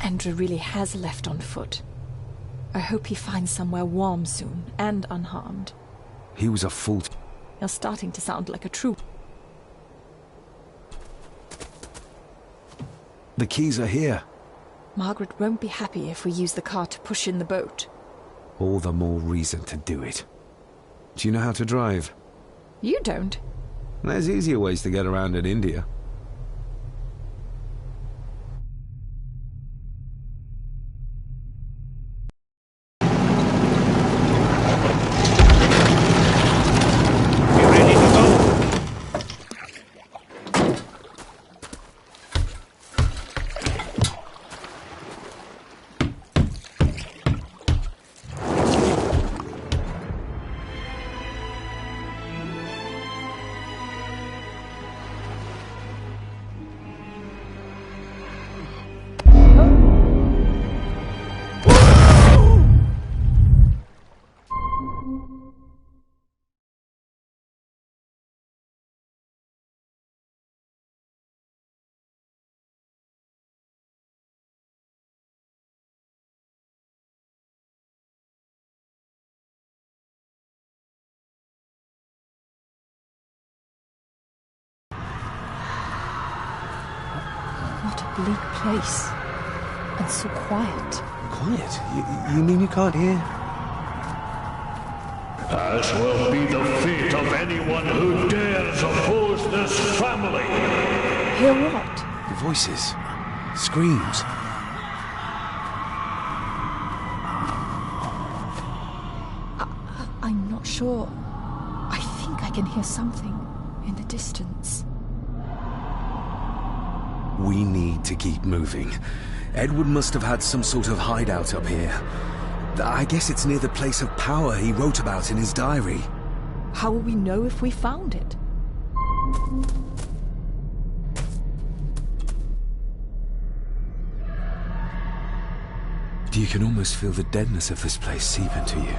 Andrew really has left on foot. I hope he finds somewhere warm soon, and unharmed. He was a fool. You're starting to sound like a true... The keys are here. Margaret won't be happy if we use the car to push in the boat. All the more reason to do it. Do you know how to drive? You don't. There's easier ways to get around in India. What a bleak place. And so quiet. Quiet? You mean you can't hear? As will be the fate of anyone who dares oppose this family. Hear what? Voices. Screams. I'm not sure. I think I can hear something in the distance. We need to keep moving. Edward must have had some sort of hideout up here. I guess it's near the place of power he wrote about in his diary. How will we know if we found it? You can almost feel the deadness of this place seep into you.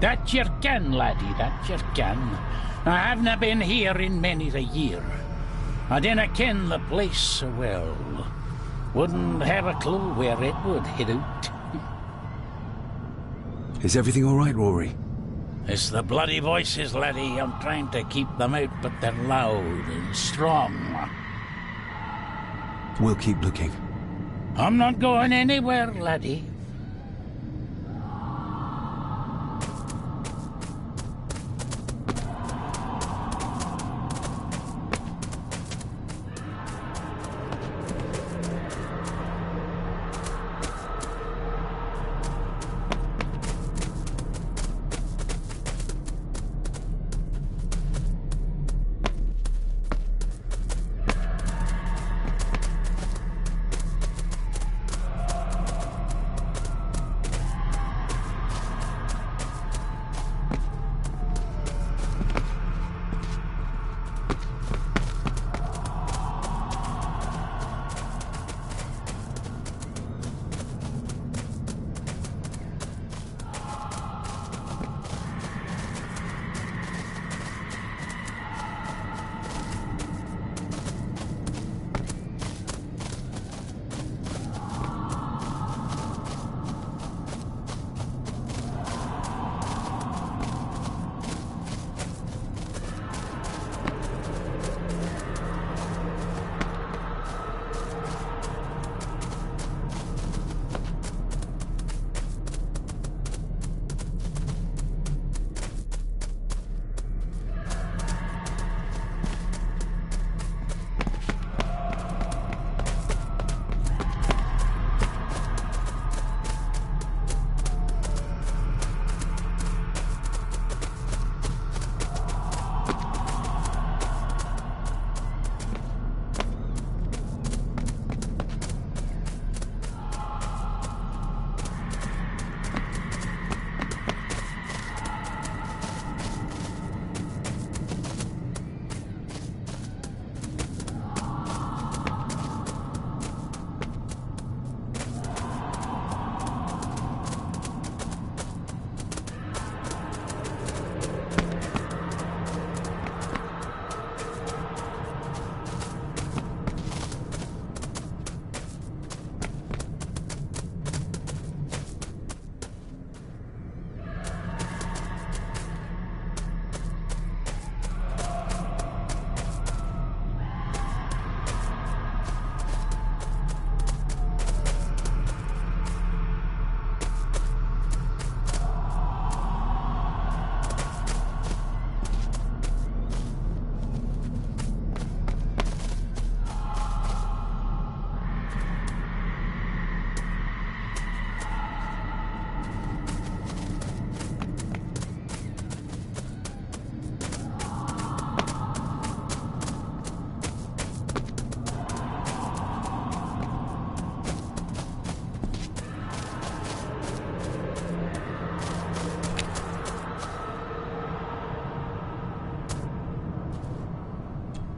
That you can, laddie, that you can. I havena been here in many a year. I dinna ken the place so well. Wouldn't have a clue where it would hit out. Is everything all right, Rory? It's the bloody voices, laddie. I'm trying to keep them out, but they're loud and strong. We'll keep looking. I'm not going anywhere, laddie.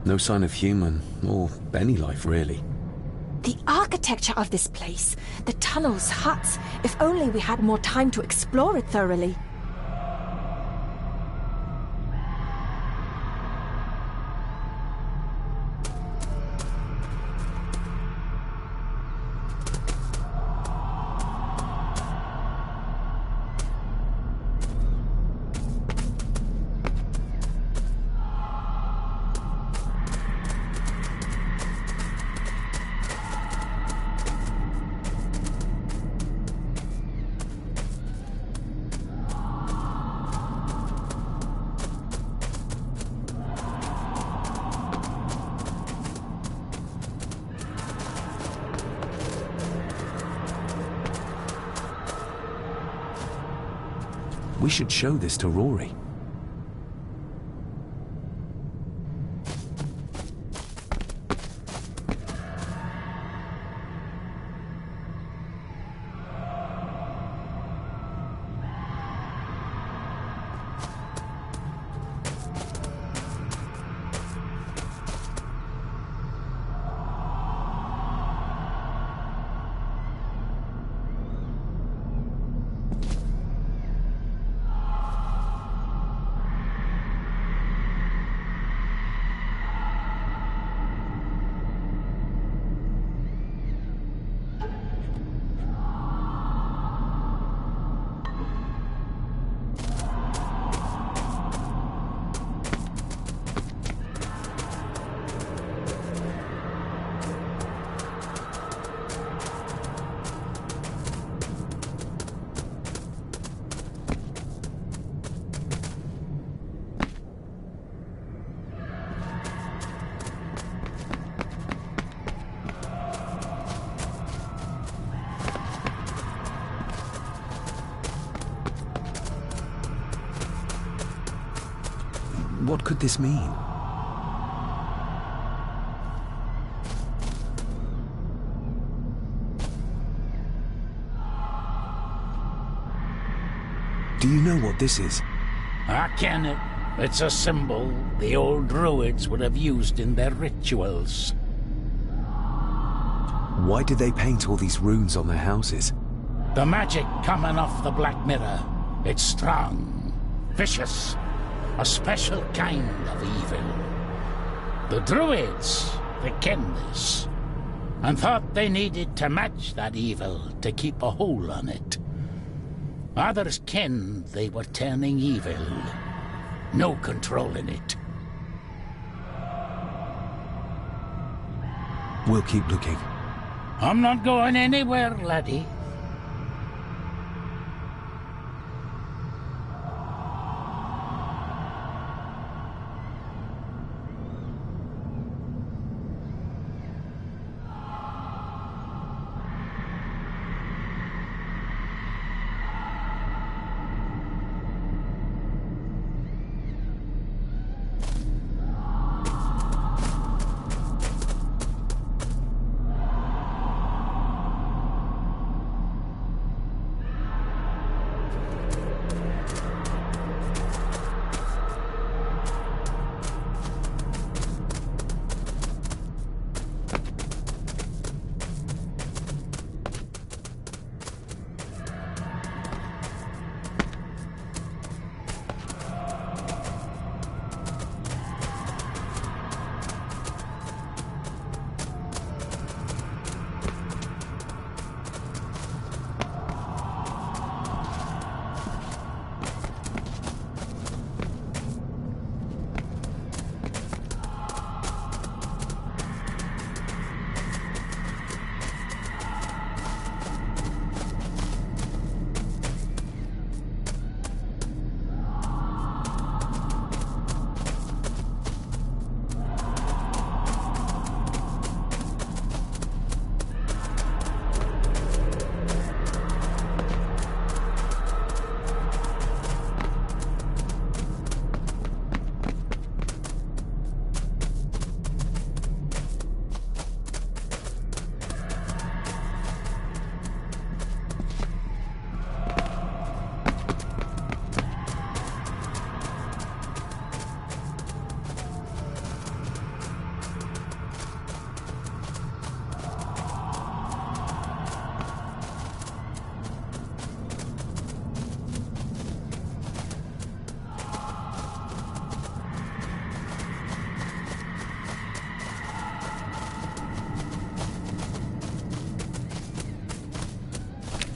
No sign of human, or any life, really. The architecture of this place, the tunnels, huts, if only we had more time to explore it thoroughly. We should show this to Rory. What could this mean? Do you know what this is? I ken it. It's a symbol the old druids would have used in their rituals. Why did they paint all these runes on their houses? The magic coming off the Black Mirror. It's strong, vicious, a special kind of evil. The druids, they ken this, and thought they needed to match that evil to keep a hold on it. Others ken they were turning evil. No controlling it. We'll keep looking. I'm not going anywhere, laddie.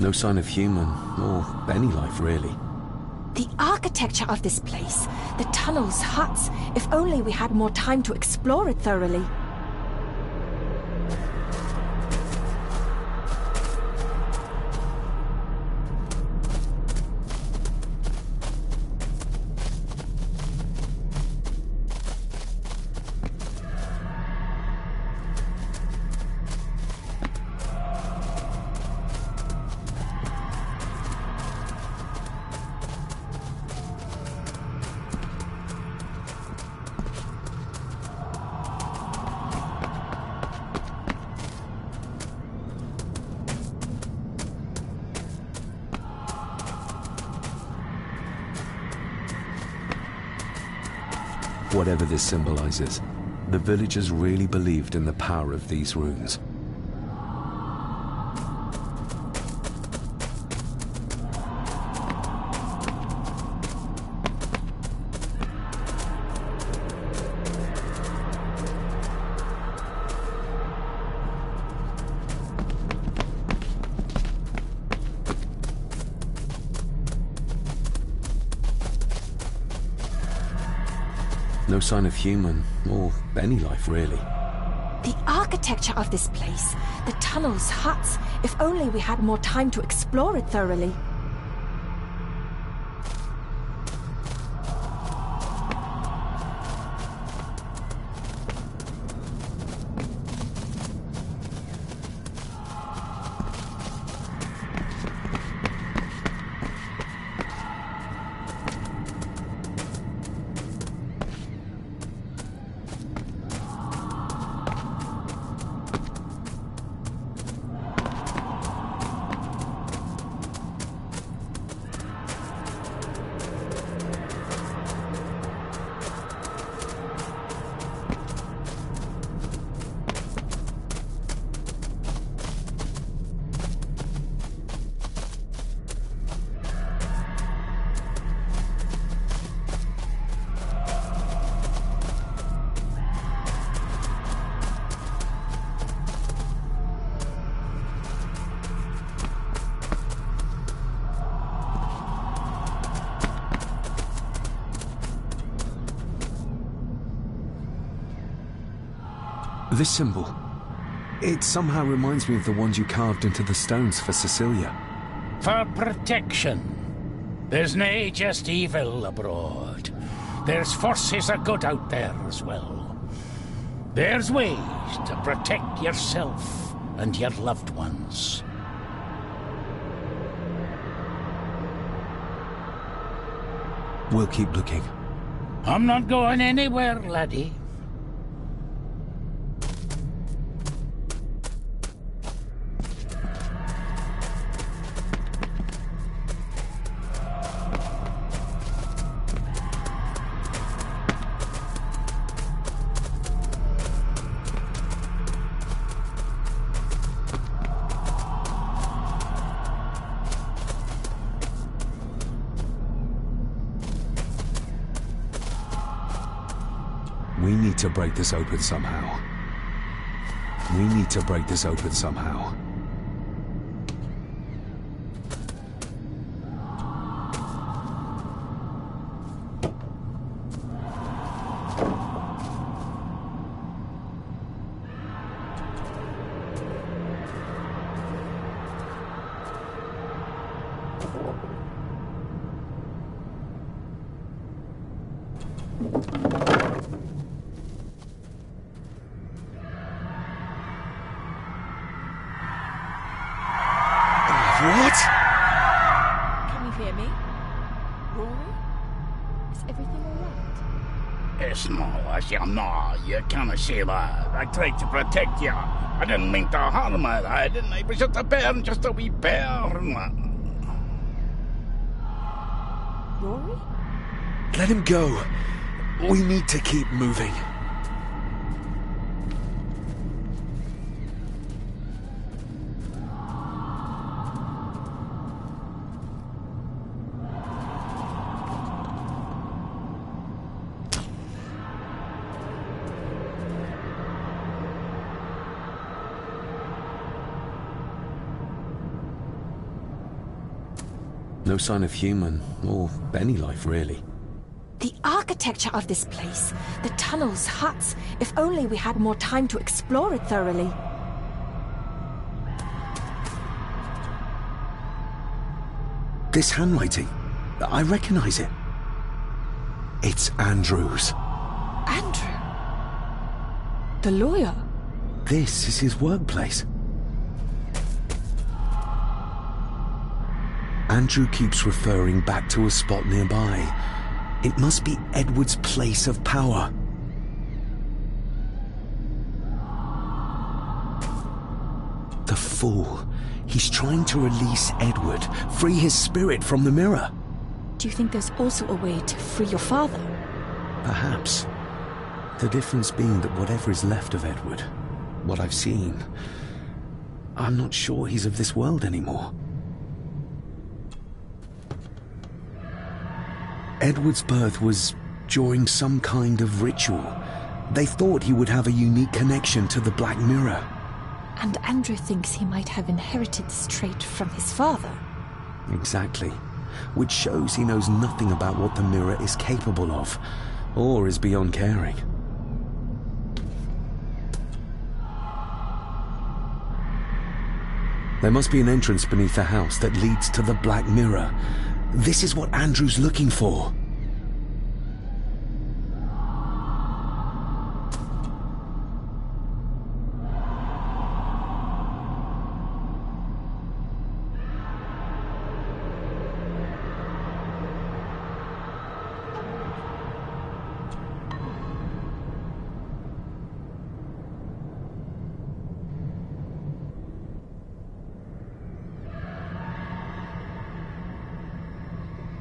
No sign of human, or any life really. The architecture of this place, the tunnels, huts, if only we had more time to explore it thoroughly. Whatever this symbolizes, the villagers really believed in the power of these runes. No sign of human, or any life really. The architecture of this place, the tunnels, huts, if only we had more time to explore it thoroughly. This symbol, it somehow reminds me of the ones you carved into the stones for Cecilia. For protection. There's nae just evil abroad. There's forces of good out there as well. There's ways to protect yourself and your loved ones. We'll keep looking. I'm not going anywhere, laddie. We need to break this open somehow. We need to break this open somehow. What? Can you hear me? Rory? Is everything alright? It's no, I say no, you can't say that. I tried to protect you. I didn't mean to harm you. I didn't. It was just a burn, just a wee burn. Rory? Let him go. We need to keep moving. No sign of human, or any life, really. The architecture of this place, the tunnels, huts, if only we had more time to explore it thoroughly. This handwriting, I recognize it. It's Andrew's. Andrew? The lawyer? This is his workplace. Andrew keeps referring back to a spot nearby. It must be Edward's place of power. The fool. He's trying to release Edward, free his spirit from the mirror. Do you think there's also a way to free your father? Perhaps. The difference being that whatever is left of Edward, what I've seen, I'm not sure he's of this world anymore. Edward's birth was during some kind of ritual. They thought he would have a unique connection to the Black Mirror. And Andrew thinks he might have inherited this trait from his father. Exactly. Which shows he knows nothing about what the mirror is capable of, or is beyond caring. There must be an entrance beneath the house that leads to the Black Mirror. This is what Andrew's looking for.